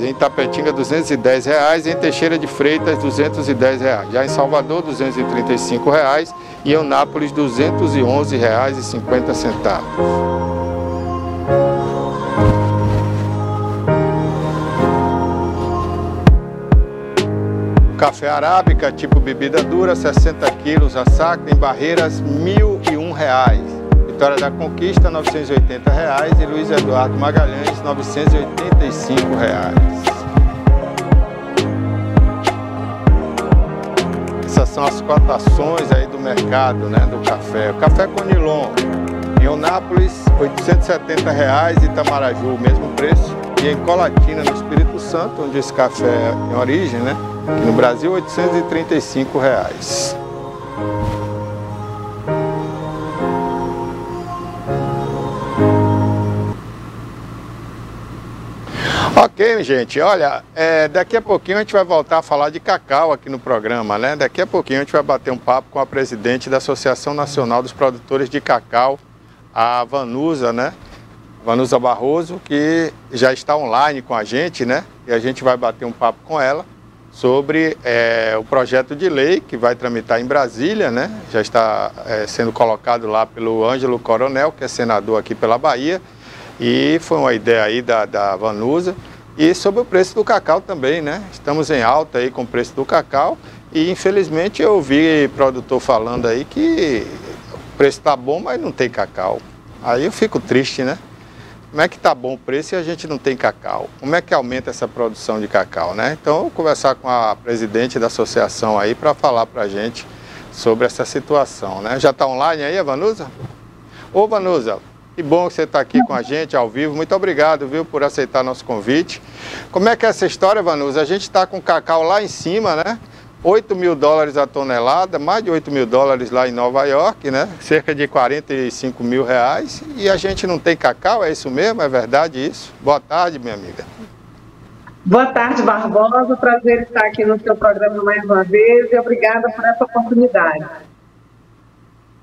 Em Tapetinga, R$ 210. Em Teixeira de Freitas, R$ 210. Já em Salvador, R$ 235. E em Eunápolis, R$ 211,50. Café arábica, tipo bebida dura, 60 quilos a saco, em Barreiras, R$ 1.001. Vitória da Conquista, R$ 980 e Luiz Eduardo Magalhães, R$ 985. Essas são as cotações aí do mercado, né, do café. O café Conilon, em Eunápolis, R$ 870, Itamaraju, o mesmo preço. E em Colatina, no Espírito Santo, onde esse café tem origem, né, aqui no Brasil, R$ 835. Ok, gente, olha, daqui a pouquinho a gente vai voltar a falar de cacau aqui no programa, né? Daqui a pouquinho a gente vai bater um papo com a presidente da Associação Nacional dos Produtores de Cacau, a Vanusa, né? Vanusa Barroso, que já está online com a gente, né? E a gente vai bater um papo com ela sobre o projeto de lei que vai tramitar em Brasília, né? Já está sendo colocado lá pelo Ângelo Coronel, que é senador aqui pela Bahia, e foi uma ideia aí da Vanusa. E sobre o preço do cacau também, né? Estamos em alta aí com o preço do cacau e infelizmente eu ouvi produtor falando aí que o preço tá bom, mas não tem cacau. Aí eu fico triste, né? Como é que tá bom o preço e a gente não tem cacau? Como é que aumenta essa produção de cacau, né? Então eu vou conversar com a presidente da associação aí para falar pra gente sobre essa situação, né? Já tá online aí, a Vanusa? Ô Vanusa, que bom que você está aqui com a gente ao vivo. Muito obrigado, viu, por aceitar nosso convite. Como é que é essa história, Vanusa? A gente está com cacau lá em cima, né? 8 mil dólares a tonelada, mais de 8 mil dólares lá em Nova York, né? Cerca de 45 mil reais. E a gente não tem cacau, é isso mesmo? É verdade isso? Boa tarde, minha amiga. Boa tarde, Barbosa. Prazer estar aqui no seu programa mais uma vez e obrigada por essa oportunidade.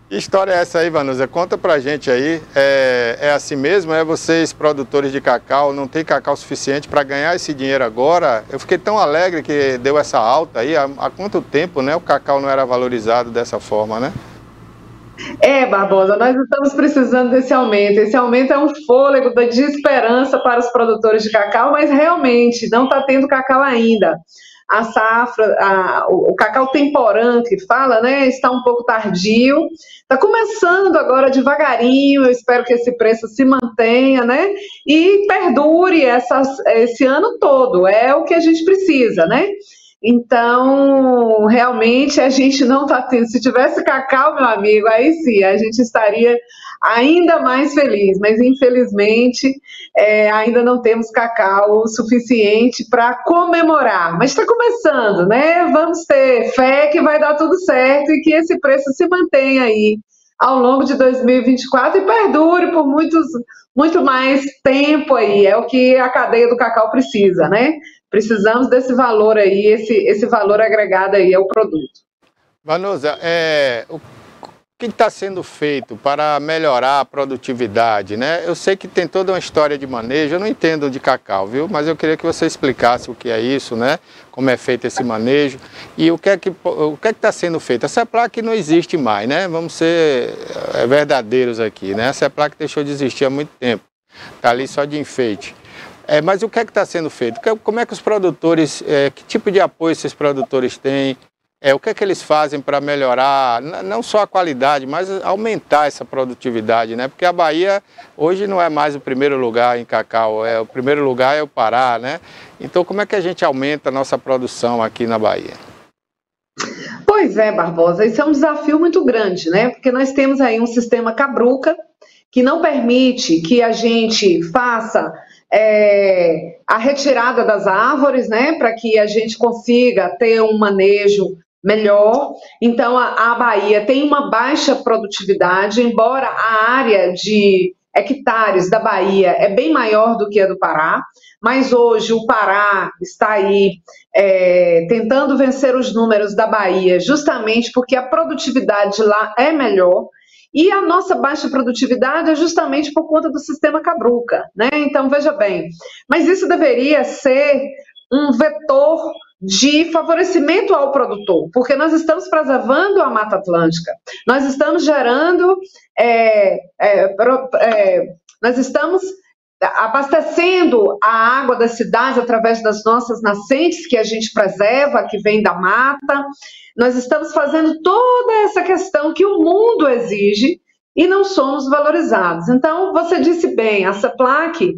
Que história é essa aí, Vanusa? Conta pra gente aí. É assim mesmo? Vocês, produtores de cacau, não tem cacau suficiente para ganhar esse dinheiro agora? Eu fiquei tão alegre que deu essa alta aí. Há quanto tempo, né, o cacau não era valorizado dessa forma, né? Barbosa, nós estamos precisando desse aumento. Esse aumento é um fôlego de esperança para os produtores de cacau, mas realmente não está tendo cacau ainda. A safra, o cacau temporã que fala, né, está um pouco tardio, está começando agora devagarinho. Eu espero que esse preço se mantenha, né, e perdure esse ano todo, é o que a gente precisa, né. Então, realmente, a gente não está tendo. Se tivesse cacau, meu amigo, aí sim, a gente estaria ainda mais feliz. Mas, infelizmente, ainda não temos cacau suficiente para comemorar. Mas está começando, né? Vamos ter fé que vai dar tudo certo e que esse preço se mantenha aí ao longo de 2024 e perdure por muito mais tempo aí. É o que a cadeia do cacau precisa, né? Precisamos desse valor aí, esse valor agregado aí ao produto. Vanusa, o que está sendo feito para melhorar a produtividade, né? Eu sei que tem toda uma história de manejo, eu não entendo de cacau, viu? Mas eu queria que você explicasse o que é isso, né? Como é feito esse manejo e o que é que está sendo feito. A CEPLAC não existe mais, né? Vamos ser verdadeiros aqui, né? A CEPLAC deixou de existir há muito tempo, está ali só de enfeite. Mas o que é que está sendo feito? Como é que os produtores, que tipo de apoio esses produtores têm? O que é que eles fazem para melhorar, não só a qualidade, mas aumentar essa produtividade, né? Porque a Bahia hoje não é mais o primeiro lugar em cacau, o primeiro lugar é o Pará, né? Então como é que a gente aumenta a nossa produção aqui na Bahia? Pois é, Barbosa, isso é um desafio muito grande, né? Porque nós temos aí um sistema cabruca que não permite que a gente faça a retirada das árvores, né, para que a gente consiga ter um manejo melhor. Então, a Bahia tem uma baixa produtividade, embora a área de hectares da Bahia é bem maior do que a do Pará, mas hoje o Pará está aí tentando vencer os números da Bahia, justamente porque a produtividade lá é melhor. E a nossa baixa produtividade é justamente por conta do sistema cabruca, né? Então, veja bem, mas isso deveria ser um vetor de favorecimento ao produtor, porque nós estamos preservando a Mata Atlântica, nós estamos gerando, nós estamos abastecendo a água das cidades através das nossas nascentes que a gente preserva, que vem da mata. Nós estamos fazendo toda essa questão que o mundo exige e não somos valorizados. Então, você disse bem, a CEPLAC,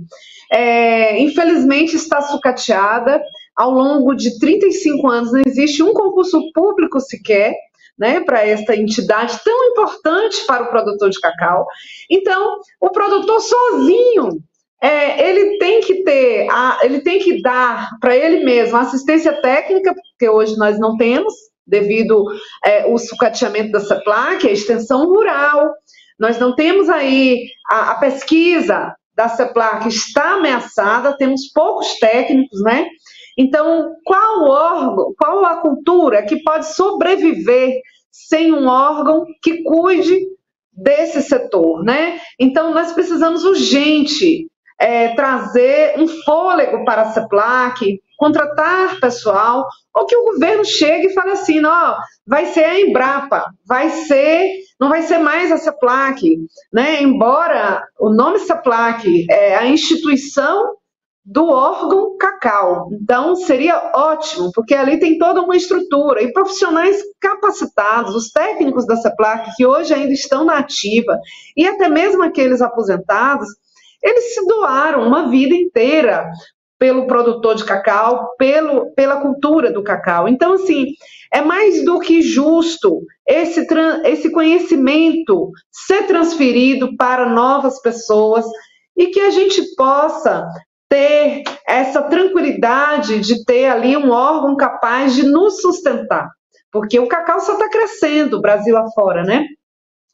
infelizmente, está sucateada. Ao longo de 35 anos não existe um concurso público sequer, né, para esta entidade tão importante para o produtor de cacau. Então, o produtor sozinho, ele tem que dar para ele mesmo assistência técnica, porque hoje nós não temos, devido ao sucateamento da CEPLAC, a extensão rural. Nós não temos aí a pesquisa da CEPLAC está ameaçada, temos poucos técnicos, né? Então, qual órgão, qual a cultura que pode sobreviver sem um órgão que cuide desse setor, né? Então, nós precisamos urgente trazer um fôlego para a CEPLAC, contratar pessoal, ou que o governo chegue e fale assim, ó, vai ser a Embrapa, não vai ser mais a CEPLAC, né? Embora o nome CEPLAC é a instituição do órgão Cacau. Então, seria ótimo, porque ali tem toda uma estrutura e profissionais capacitados, os técnicos da CEPLAC, que hoje ainda estão na ativa, e até mesmo aqueles aposentados, eles se doaram uma vida inteira pelo produtor de cacau, pela cultura do cacau. Então, assim, é mais do que justo esse conhecimento ser transferido para novas pessoas e que a gente possa ter essa tranquilidade de ter ali um órgão capaz de nos sustentar, porque o cacau só está crescendo, Brasil afora, né?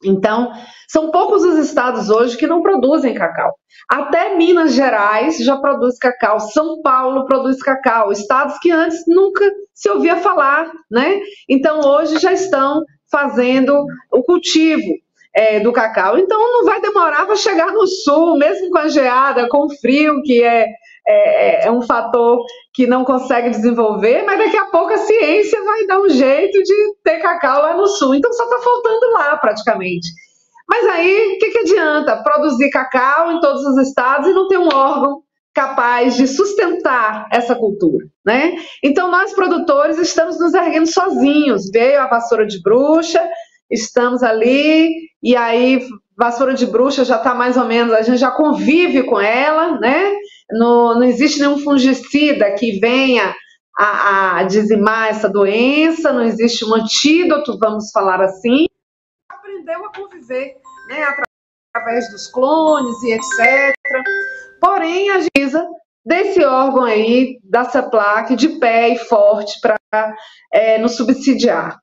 Então, são poucos os estados hoje que não produzem cacau. Até Minas Gerais já produz cacau, São Paulo produz cacau, estados que antes nunca se ouvia falar, né? Então, hoje já estão fazendo o cultivo do cacau. Então, não vai demorar para chegar no sul, mesmo com a geada, com o frio, que é um fator que não consegue desenvolver, mas daqui a pouco a ciência vai dar um jeito de ter cacau lá no sul. Então, só está faltando lá, praticamente. Mas aí, o que adianta produzir cacau em todos os estados e não ter um órgão capaz de sustentar essa cultura, né? Então, nós, produtores, estamos nos erguendo sozinhos. Veio a vassoura de bruxa, estamos ali, e aí, vassoura de bruxa já está mais ou menos, a gente já convive com ela, né? Não existe nenhum fungicida que venha a dizimar essa doença, não existe um antídoto, vamos falar assim. Aprendeu a conviver, né? Através dos clones e etc. Porém, a gente precisa desse órgão aí, da CEPLAC, de pé e forte para nos subsidiar.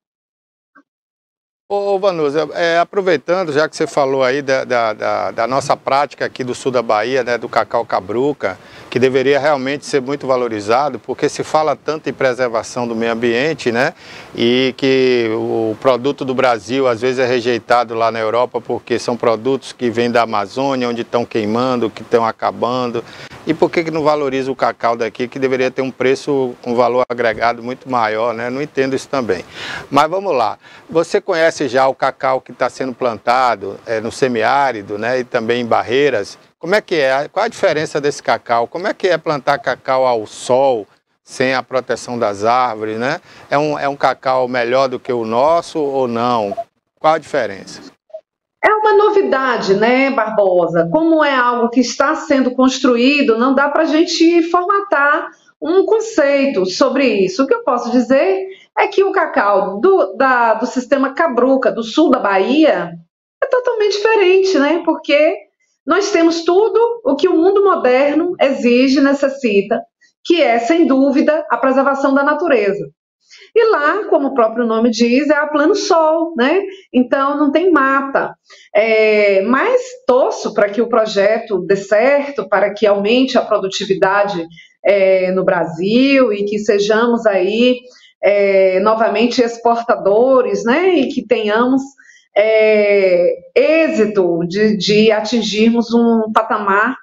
Ô Vanusa, aproveitando, já que você falou aí da nossa prática aqui do sul da Bahia, né, do cacau cabruca, que deveria realmente ser muito valorizado, porque se fala tanto em preservação do meio ambiente, né, e que o produto do Brasil às vezes é rejeitado lá na Europa porque são produtos que vêm da Amazônia, onde estão queimando, que estão acabando. E por que não valoriza o cacau daqui, que deveria ter um preço com valor agregado muito maior, né? Não entendo isso também. Mas vamos lá. Você conhece já o cacau que está sendo plantado no semiárido, né? E também em barreiras? Como é que é? Qual a diferença desse cacau? Como é que é plantar cacau ao sol, sem a proteção das árvores, né? É um cacau melhor do que o nosso ou não? Qual a diferença? É uma novidade, né, Barbosa? Como é algo que está sendo construído, não dá para a gente formatar um conceito sobre isso. O que eu posso dizer é que o cacau do sistema Cabruca, do sul da Bahia, é totalmente diferente, né? Porque nós temos tudo o que o mundo moderno exige, necessita, que é, sem dúvida, a preservação da natureza. E lá, como o próprio nome diz, é a plano sol, né? Então não tem mata. Mas torço para que o projeto dê certo, para que aumente a produtividade no Brasil e que sejamos aí novamente exportadores, né? E que tenhamos êxito de atingirmos um patamar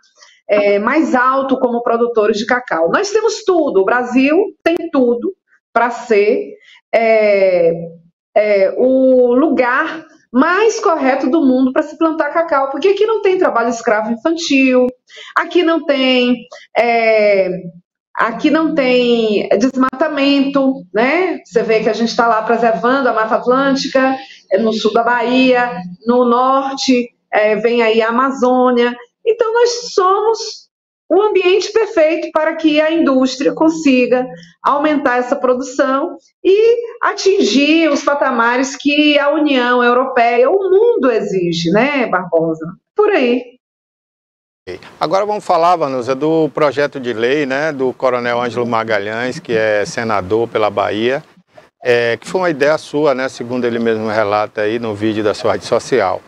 mais alto como produtores de cacau. Nós temos tudo, o Brasil tem tudo para ser o lugar mais correto do mundo para se plantar cacau, porque aqui não tem trabalho escravo infantil, aqui não tem desmatamento, né? Você vê que a gente está lá preservando a Mata Atlântica, no sul da Bahia, no norte, vem aí a Amazônia. Então, nós somos o ambiente perfeito para que a indústria consiga aumentar essa produção e atingir os patamares que a União Europeia, o mundo exige, né, Barbosa? Por aí. Agora vamos falar, Vanusa, do projeto de lei, né, do Coronel Ângelo Magalhães, que é senador pela Bahia, que foi uma ideia sua, né, segundo ele mesmo relata aí no vídeo da sua rede social.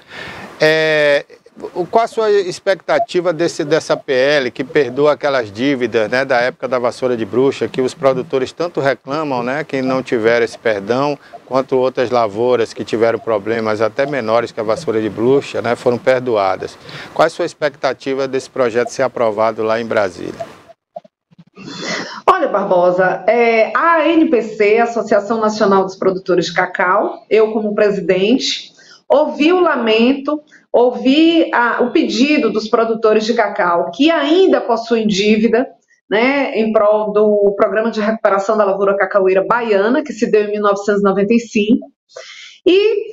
Qual a sua expectativa dessa PL que perdoa aquelas dívidas, né, da época da vassoura de bruxa, que os produtores tanto reclamam, né, que não tiveram esse perdão, quanto outras lavouras que tiveram problemas até menores que a vassoura de bruxa, né, foram perdoadas. Qual a sua expectativa desse projeto ser aprovado lá em Brasília? Olha, Barbosa, a ANPC, Associação Nacional dos Produtores de Cacau, eu como presidente, ouvi o lamento, ouvi o pedido dos produtores de cacau que ainda possuem dívida, né, em prol do Programa de Recuperação da Lavoura Cacaueira Baiana, que se deu em 1995, e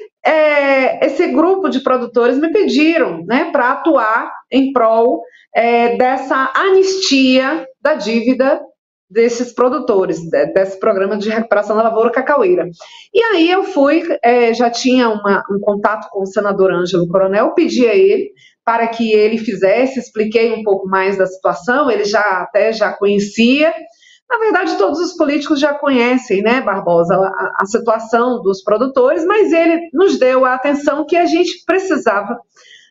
esse grupo de produtores me pediram, né, para atuar em prol dessa anistia da dívida desses produtores, desse programa de recuperação da lavoura cacaueira. E aí eu fui, já tinha um contato com o senador Ângelo Coronel, pedi a ele para que ele fizesse, expliquei um pouco mais da situação, ele já conhecia. Na verdade, todos os políticos já conhecem, né, Barbosa, a situação dos produtores, mas ele nos deu a atenção que a gente precisava,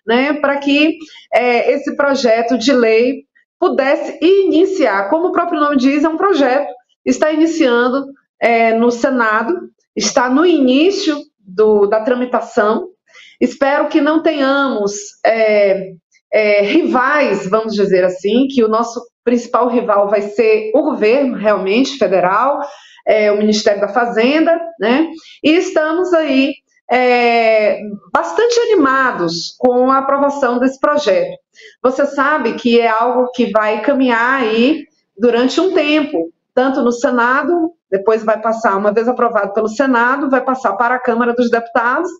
né, para que esse projeto de lei pudesse iniciar. Como o próprio nome diz, é um projeto, está iniciando no Senado, está no início da tramitação. Espero que não tenhamos rivais, vamos dizer assim, que o nosso principal rival vai ser o governo, realmente, federal, o Ministério da Fazenda, né? E estamos aí bastante animados com a aprovação desse projeto. Você sabe que é algo que vai caminhar aí durante um tempo, tanto no Senado, depois vai passar, uma vez aprovado pelo Senado, vai passar para a Câmara dos Deputados,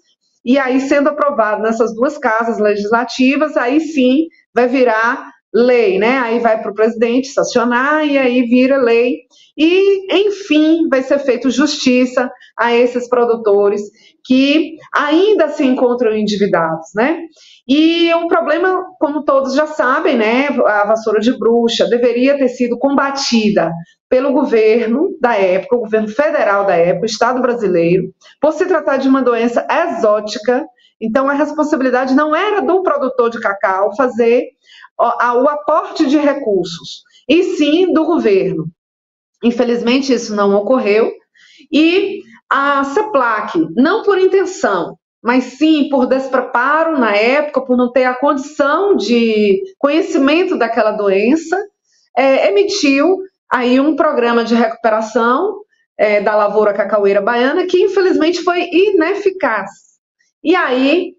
e aí sendo aprovado nessas duas casas legislativas, aí sim vai virar lei, né? Aí vai para o presidente sancionar e aí vira lei. E, enfim, vai ser feita justiça a esses produtores que ainda se encontram endividados, né? E um problema, como todos já sabem, né? A vassoura de bruxa deveria ter sido combatida pelo governo da época, o governo federal da época, o Estado brasileiro, por se tratar de uma doença exótica. Então, a responsabilidade não era do produtor de cacau fazer o aporte de recursos, e sim do governo. Infelizmente, isso não ocorreu, e a CEPLAC, não por intenção, mas sim por despreparo na época, por não ter a condição de conhecimento daquela doença, emitiu aí um programa de recuperação da lavoura cacaueira baiana, que infelizmente foi ineficaz. E aí,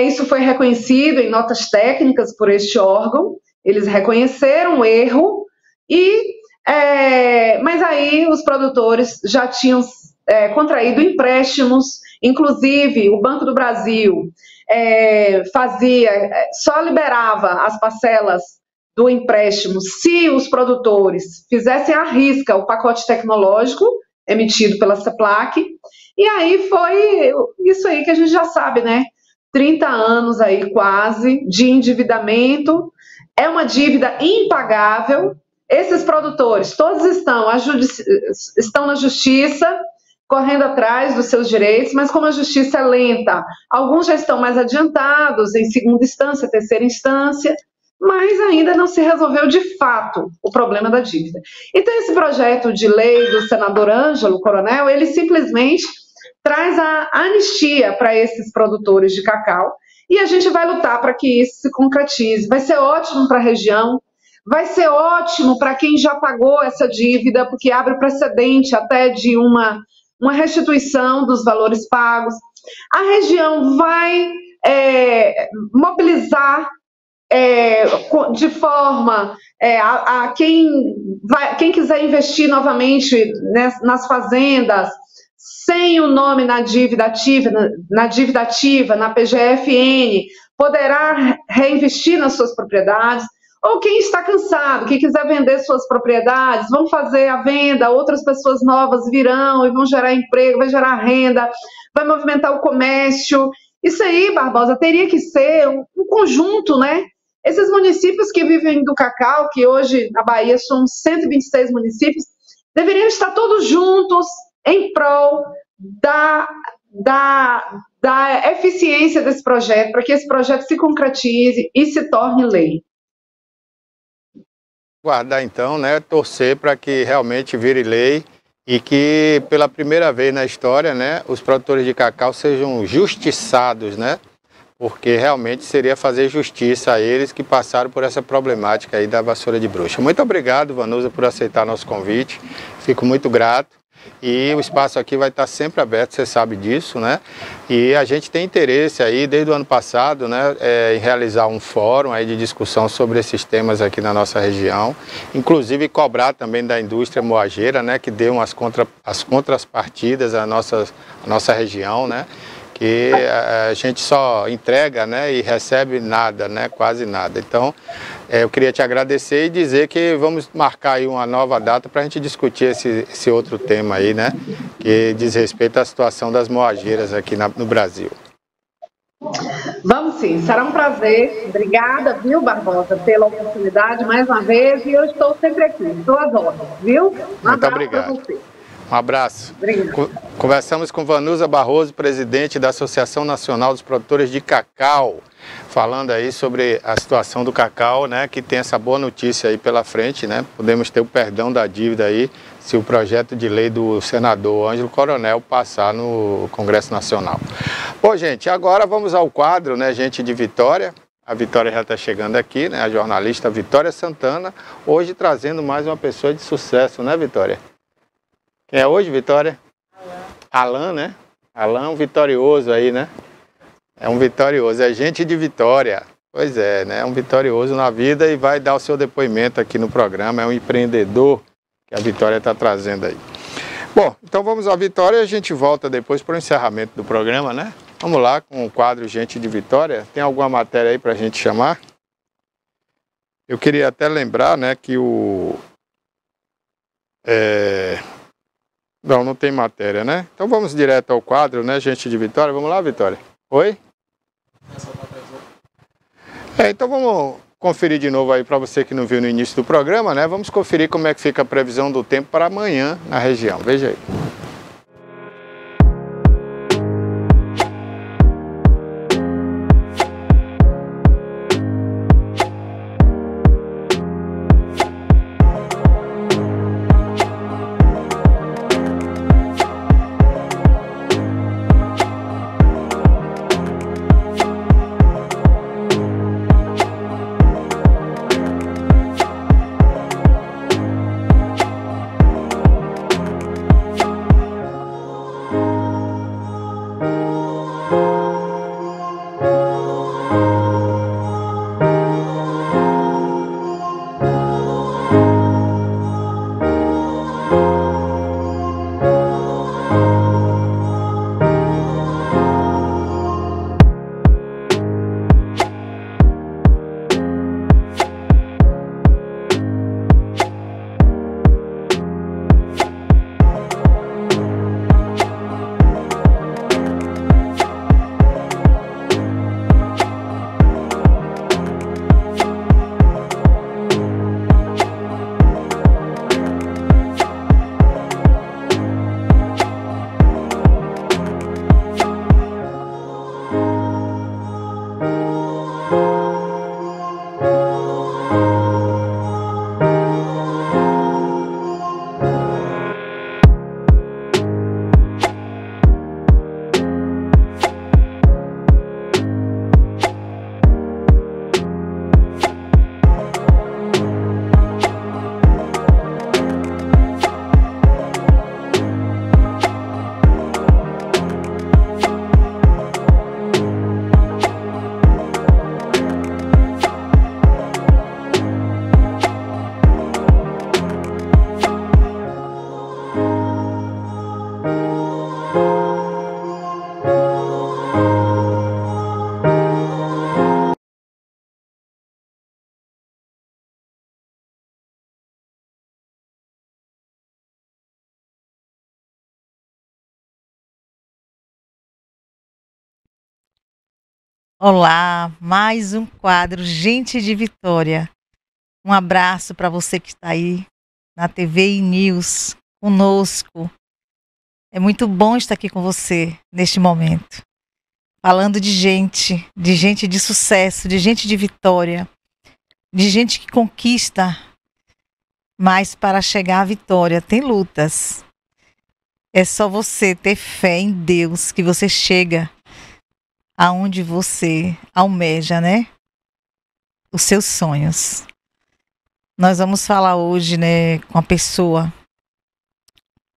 isso foi reconhecido em notas técnicas por este órgão, eles reconheceram o erro, mas aí os produtores já tinham contraído empréstimos, inclusive o Banco do Brasil só liberava as parcelas do empréstimo se os produtores fizessem à risca o pacote tecnológico emitido pela CEPLAC, e aí foi isso aí que a gente já sabe, né? 30 anos aí quase de endividamento, é uma dívida impagável. Esses produtores, todos estão na justiça, correndo atrás dos seus direitos, mas como a justiça é lenta, alguns já estão mais adiantados em segunda instância, terceira instância, mas ainda não se resolveu de fato o problema da dívida. Então, esse projeto de lei do senador Ângelo Coronel, ele simplesmente traz a anistia para esses produtores de cacau, e a gente vai lutar para que isso se concretize. Vai ser ótimo para a região, vai ser ótimo para quem já pagou essa dívida, porque abre precedente até de uma restituição dos valores pagos. A região vai mobilizar de forma a quem quiser investir novamente nas fazendas, sem o nome na dívida ativa, na PGFN, poderá reinvestir nas suas propriedades. Ou quem está cansado, quem quiser vender suas propriedades, vão fazer a venda, outras pessoas novas virão e vão gerar emprego, vai gerar renda, vai movimentar o comércio. Isso aí, Barbosa, teria que ser um conjunto, né? Esses municípios que vivem do cacau, que hoje na Bahia são 126 municípios, deveriam estar todos juntos em prol da eficiência desse projeto, para que esse projeto se concretize e se torne lei? Guardar então, né, torcer para que realmente vire lei e que pela primeira vez na história, né, os produtores de cacau sejam justiçados, né, porque realmente seria fazer justiça a eles que passaram por essa problemática aí da vassoura de bruxa. Muito obrigado, Vanusa, por aceitar nosso convite, fico muito grato. E o espaço aqui vai estar sempre aberto, você sabe disso, né? E a gente tem interesse aí, desde o ano passado, né, em realizar um fórum aí de discussão sobre esses temas aqui na nossa região. Inclusive cobrar também da indústria moageira, né, que dê as contrapartidas à nossa região, né? Que a gente só entrega, né, e recebe nada, né, quase nada. Então, eu queria te agradecer e dizer que vamos marcar aí uma nova data para a gente discutir esse outro tema aí, né, que diz respeito à situação das moageiras aqui no Brasil. Vamos sim, será um prazer. Obrigada, viu, Barbosa, pela oportunidade mais uma vez, e eu estou sempre aqui, estou às ordens, viu? Muito obrigado. Um abraço. Obrigada. Conversamos com Vanusa Barroso, presidente da Associação Nacional dos Produtores de Cacau, falando aí sobre a situação do cacau, né, que tem essa boa notícia aí pela frente, né? Podemos ter o perdão da dívida aí, se o projeto de lei do senador Ângelo Coronel passar no Congresso Nacional. Bom, gente, agora vamos ao quadro, né, Gente de Vitória. A Vitória já está chegando aqui, né, a jornalista Vitória Santana, hoje trazendo mais uma pessoa de sucesso, né, Vitória? Quem é hoje, Vitória? Alan, né? Alan, um vitorioso aí, né? É um vitorioso, é gente de Vitória. Pois é, né? É um vitorioso na vida e vai dar o seu depoimento aqui no programa. É um empreendedor que a Vitória está trazendo aí. Bom, então vamos à Vitória e a gente volta depois para o encerramento do programa, né? Vamos lá com o quadro Gente de Vitória. Tem alguma matéria aí para a gente chamar? Eu queria até lembrar, né, que não tem matéria, né? Então vamos direto ao quadro, né, Gente de Vitória. Vamos lá, Vitória? Oi? Então vamos conferir de novo aí para você que não viu no início do programa, né? Vamos conferir como é que fica a previsão do tempo para amanhã na região. Veja aí. Olá, mais um quadro Gente de Vitória. Um abraço para você que está aí na TV e News conosco. É muito bom estar aqui com você neste momento. falando de gente de sucesso, de gente de vitória, de gente que conquista, mas para chegar à vitória tem lutas. É só você ter fé em Deus que você chega aonde você almeja, né? Os seus sonhos. Nós vamos falar hoje, né, com uma pessoa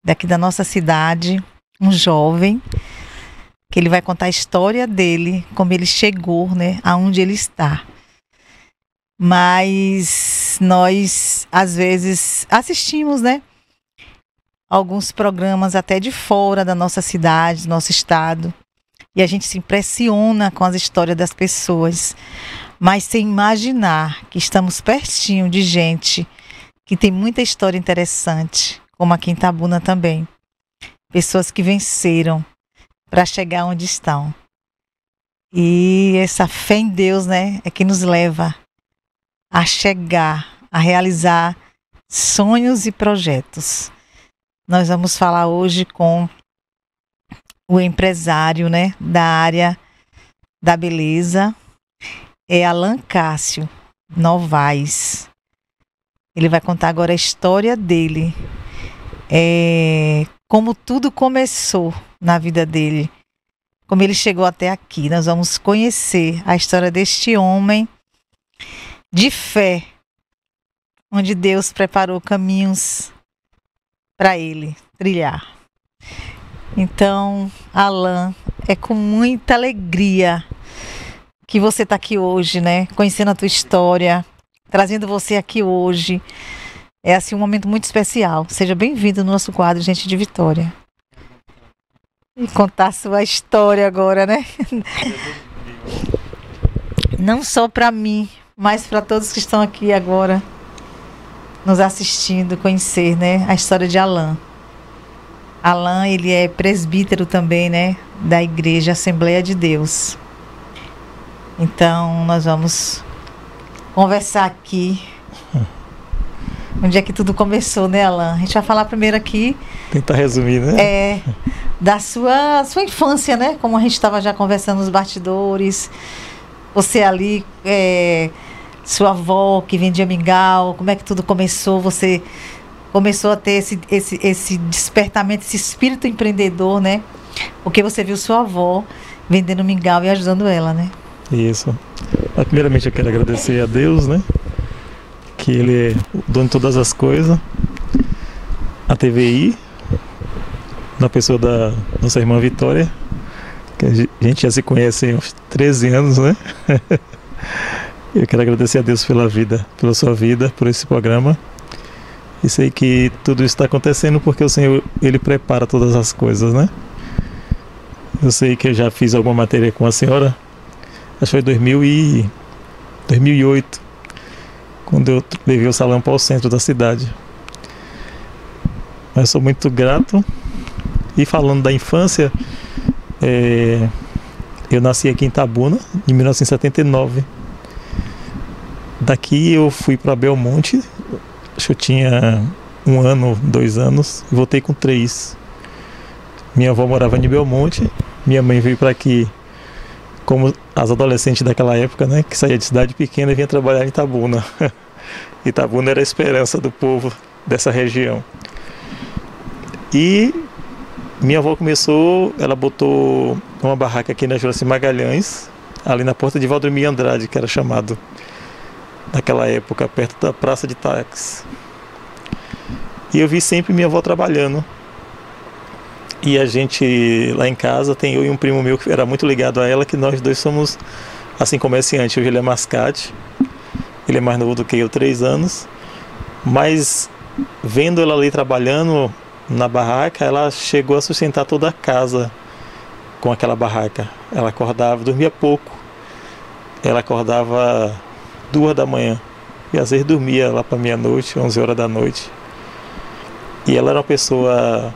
daqui da nossa cidade, um jovem, que ele vai contar a história dele, como ele chegou, né, aonde ele está. Mas nós, às vezes, assistimos, né, alguns programas até de fora da nossa cidade, do nosso estado, e a gente se impressiona com as histórias das pessoas, mas sem imaginar que estamos pertinho de gente que tem muita história interessante, como aqui em Itabuna também. Pessoas que venceram para chegar onde estão. E essa fé em Deus, né, é que nos leva a chegar, a realizar sonhos e projetos. Nós vamos falar hoje com o empresário, né, da área da beleza, é Alan Cássio Novaes. Ele vai contar agora a história dele, como tudo começou na vida dele, como ele chegou até aqui. Nós vamos conhecer a história deste homem de fé, onde Deus preparou caminhos para ele trilhar. Então, Alan, é com muita alegria que você está aqui hoje, né? Conhecendo a tua história, trazendo você aqui hoje. É assim um momento muito especial. Seja bem-vindo no nosso quadro Gente de Vitória. E contar a sua história agora, né? Não só para mim, mas para todos que estão aqui agora nos assistindo, conhecer, né, a história de Alan. Alan, ele é presbítero também, né, da Igreja Assembleia de Deus. Então, nós vamos conversar aqui. Onde é que tudo começou, né, Alan? A gente vai falar primeiro aqui... Tentar resumir, né? Da sua infância, né? Como a gente estava já conversando nos bastidores. Você ali, sua avó que vendia mingau. Como é que tudo começou? Você começou a ter esse despertamento, esse espírito empreendedor, né? Porque você viu sua avó vendendo mingau e ajudando ela, né? Isso. Mas, primeiramente eu quero agradecer a Deus, né? Que Ele é o dono de todas as coisas. A TVI, na pessoa da nossa irmã Vitória, que a gente já se conhece há uns 13 anos, né? Eu quero agradecer a Deus pela vida, pela sua vida, por esse programa. E sei que tudo isso está acontecendo porque o Senhor, Ele prepara todas as coisas, né? Eu sei que eu já fiz alguma matéria com a senhora, acho que foi em 2008, quando eu levei o salão para o centro da cidade. Mas sou muito grato. E falando da infância, eu nasci aqui em Itabuna, em 1979. Daqui eu fui para Belmonte, acho que eu tinha 1 ano, 2 anos, e voltei com 3. Minha avó morava em Belmonte, minha mãe veio para aqui como as adolescentes daquela época, né, que saía de cidade pequena e vinha trabalhar em Itabuna. Itabuna era a esperança do povo dessa região. E minha avó ela botou uma barraca aqui na Juraci Magalhães, ali na porta de Valdemir Andrade, que era chamado naquela época, perto da praça de táxi. E eu vi sempre minha avó trabalhando. E a gente, lá em casa, tem eu e um primo meu que era muito ligado a ela, que nós dois somos, assim, comerciantes. Hoje ele é mascate, ele é mais novo do que eu, 3 anos. Mas, vendo ela ali trabalhando na barraca, ela chegou a sustentar toda a casa com aquela barraca. Ela acordava, dormia pouco. Ela acordava 2 da manhã. E às vezes dormia lá para meia-noite, 11 horas da noite. E ela era uma pessoa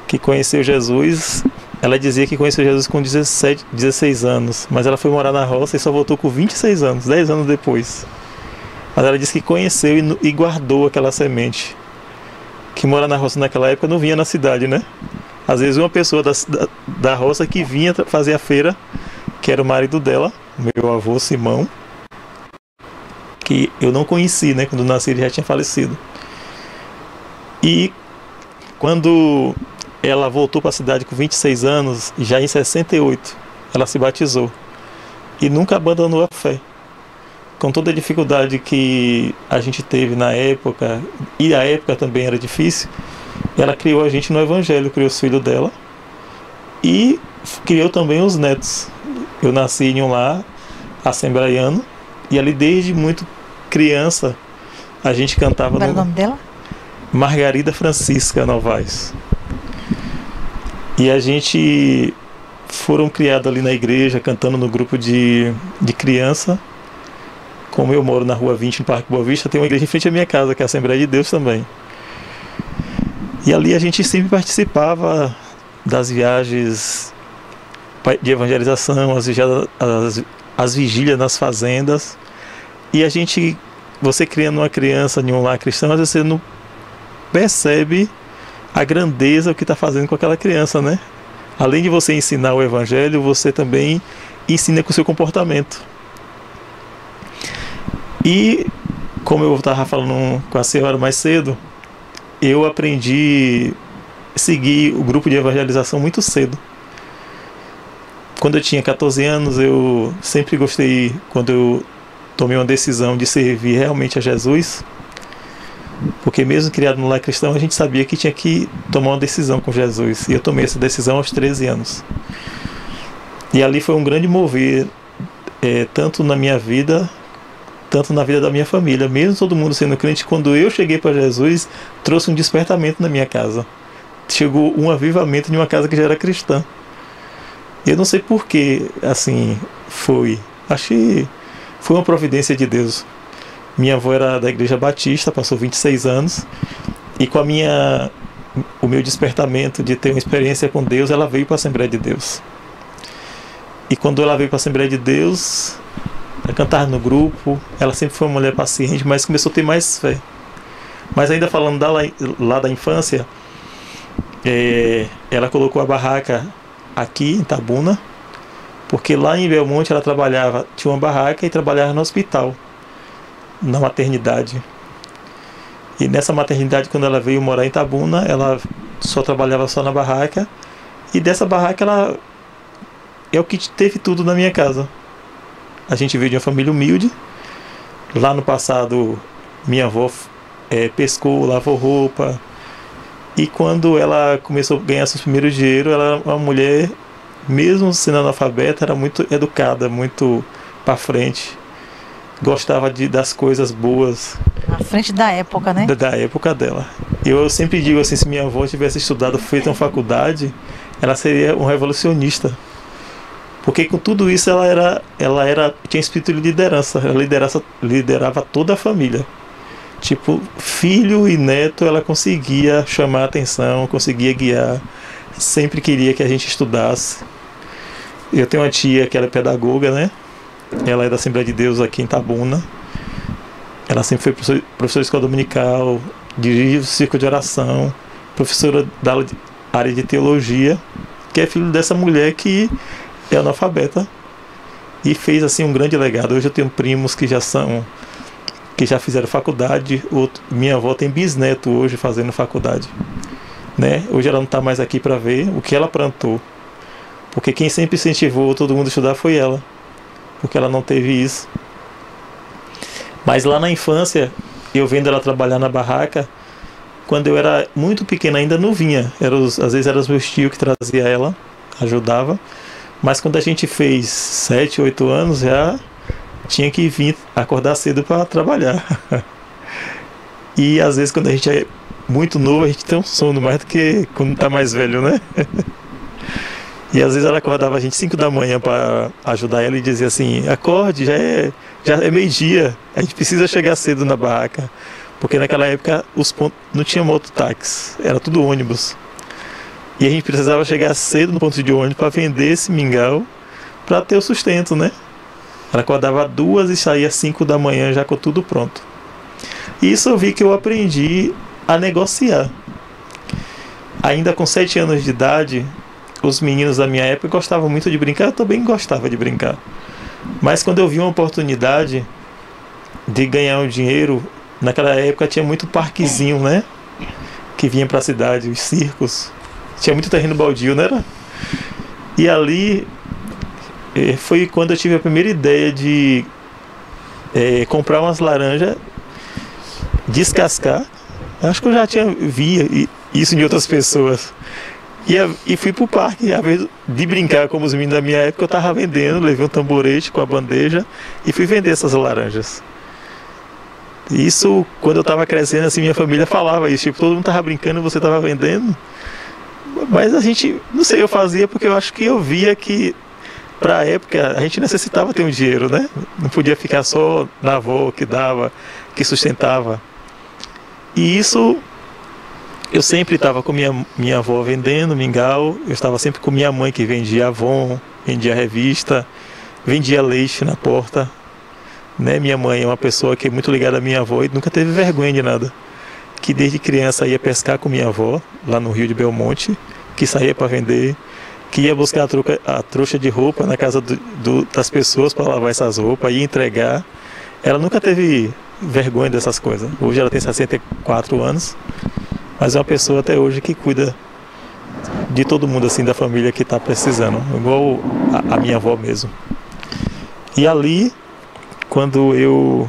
que conheceu Jesus. Ela dizia que conheceu Jesus com 16 anos, mas ela foi morar na roça e só voltou com 26 anos, 10 anos depois. Mas ela disse que conheceu e guardou aquela semente. Que mora na roça naquela época não vinha na cidade, né? Às vezes uma pessoa da roça que vinha fazer a feira que era o marido dela, meu avô Simão, que eu não conheci, né? Quando nasci ele já tinha falecido. E quando ela voltou para a cidade com 26 anos, já em 68, ela se batizou. E nunca abandonou a fé. Com toda a dificuldade que a gente teve na época, e a época também era difícil, ela criou a gente no Evangelho, criou os filhos dela e criou também os netos. Eu nasci em um lar assembleiano e ali desde muito criança a gente cantava. Qual era o nome dela? Margarida Francisca Novaes. E a gente foram criados ali na igreja, cantando no grupo de criança. Como eu moro na Rua 20, no Parque Boa Vista, tem uma igreja em frente à minha casa, que é a Assembleia de Deus também. E ali a gente sempre participava das viagens de evangelização, as vigílias nas fazendas. E a gente, você criando uma criança em um lar cristão, às vezes você não percebe a grandeza que está fazendo com aquela criança, né? Além de você ensinar o evangelho, você também ensina com o seu comportamento. E, como eu estava falando com a senhora mais cedo, eu aprendi a seguir o grupo de evangelização muito cedo. Quando eu tinha 14 anos, eu sempre gostei, quando eu tomei uma decisão de servir realmente a Jesus, porque mesmo criado no lar cristão, a gente sabia que tinha que tomar uma decisão com Jesus. E eu tomei essa decisão aos 13 anos. E ali foi um grande mover, tanto na minha vida, tanto na vida da minha família. Mesmo todo mundo sendo crente, quando eu cheguei para Jesus, trouxe um despertamento na minha casa. Chegou um avivamento de uma casa que já era cristã. Eu não sei por que, assim, foi. Acho que foi uma providência de Deus. Minha avó era da Igreja Batista, passou 26 anos. E com o meu despertamento de ter uma experiência com Deus, ela veio para a Assembleia de Deus. E quando ela veio para a Assembleia de Deus, ela cantava no grupo. Ela sempre foi uma mulher paciente, mas começou a ter mais fé. Mas ainda falando lá da infância, ela colocou a barraca aqui em Itabuna, porque lá em Belmonte ela tinha uma barraca e trabalhava no hospital, na maternidade. E nessa maternidade, quando ela veio morar em Itabuna, ela trabalhava só na barraca. E dessa barraca ela é o que teve tudo na minha casa. A gente veio de uma família humilde. Lá no passado, minha avó pescou, lavou roupa. E quando ela começou a ganhar seus primeiros dinheiro, ela era uma mulher, mesmo sendo analfabeta, era muito educada, muito para frente. Gostava das coisas boas. À frente da época, né? Da época dela. Eu sempre digo assim, se minha avó tivesse estudado, feito uma faculdade, ela seria um revolucionista. Porque com tudo isso ela tinha espírito de liderança. Ela liderava toda a família. Tipo, filho e neto, ela conseguia chamar a atenção, conseguia guiar. Sempre queria que a gente estudasse. Eu tenho uma tia que ela é pedagoga, né? Ela é da Assembleia de Deus aqui em Itabuna. Ela sempre foi professora de escola dominical, dirige o círculo de oração, professora da área de teologia, que é filho dessa mulher que é analfabeta e fez assim um grande legado. Hoje eu tenho primos que já fizeram faculdade. Minha avó tem bisneto hoje fazendo faculdade, né? Hoje ela não está mais aqui para ver o que ela plantou, porque quem sempre incentivou todo mundo a estudar foi ela, porque ela não teve isso. Mas lá na infância, eu vendo ela trabalhar na barraca, quando eu era muito pequena ainda não vinha. Às vezes eram os meus tios que traziam ela, ajudava. Mas quando a gente fez 7, 8 anos, já tinha que vir acordar cedo para trabalhar. E às vezes quando a gente é muito novo, a gente tem um sono mais do que quando está mais velho, né? E às vezes ela acordava a gente 5 da manhã para ajudar ela e dizia assim, acorde, já é meio-dia, a gente precisa chegar cedo na barraca. Porque naquela época não tinha mototáxi, era tudo ônibus. E a gente precisava chegar cedo no ponto de ônibus para vender esse mingau, para ter o sustento, né? Ela acordava 2 e saía 5 da manhã já com tudo pronto. E isso eu vi que eu aprendi a negociar. Ainda com 7 anos de idade, os meninos da minha época gostavam muito de brincar, eu também gostava de brincar. Mas quando eu vi uma oportunidade de ganhar um dinheiro, naquela época tinha muito parquezinho, né? Que vinha pra cidade, os circos. Tinha muito terreno baldio, não era? E ali foi quando eu tive a primeira ideia de comprar umas laranjas, descascar. Acho que eu já tinha visto isso em outras pessoas. E fui pro parque, a vez de brincar como os meninos da minha época, eu tava vendendo, levei um tamborete com a bandeja e fui vender essas laranjas. Isso, quando eu tava crescendo, assim, minha família falava isso, tipo, todo mundo tava brincando e você tava vendendo. Mas a gente, não sei, eu fazia porque eu acho que eu via que, pra época, a gente necessitava ter um dinheiro, né? Não podia ficar só na avó que dava, que sustentava. E isso, eu sempre estava com minha avó vendendo mingau, eu estava sempre com minha mãe que vendia Avon, vendia revista, vendia leite na porta. Né? Minha mãe é uma pessoa que é muito ligada à minha avó e nunca teve vergonha de nada. Que desde criança ia pescar com minha avó, lá no Rio de Belmonte, que saía para vender, que ia buscar a trouxa de roupa na casa das pessoas para lavar essas roupas, ia entregar. Ela nunca teve vergonha dessas coisas. Hoje ela tem 64 anos, mas é uma pessoa até hoje que cuida de todo mundo assim da família que está precisando, igual a minha avó mesmo. E ali, quando eu,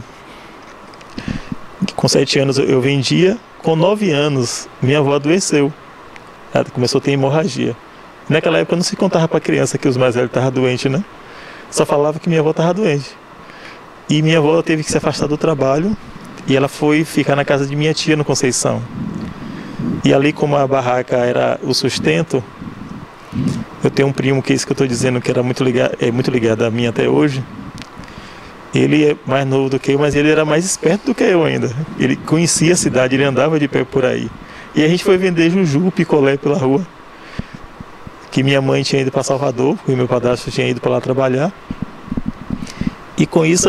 com 7 anos eu vendia, com 9 anos minha avó adoeceu. Ela começou a ter hemorragia. Naquela época não se contava para criança que os mais velhos estavam doentes, né? Só falava que minha avó estava doente. E minha avó teve que se afastar do trabalho e ela foi ficar na casa de minha tia no Conceição. E ali, como a barraca era o sustento, eu tenho um primo, que é isso que eu estou dizendo, que era muito ligado a mim até hoje. Ele é mais novo do que eu, mas ele era mais esperto do que eu ainda. Ele conhecia a cidade, ele andava de pé por aí. E a gente foi vender juju, picolé pela rua. Que minha mãe tinha ido para Salvador, porque meu padrasto tinha ido para lá trabalhar. E com isso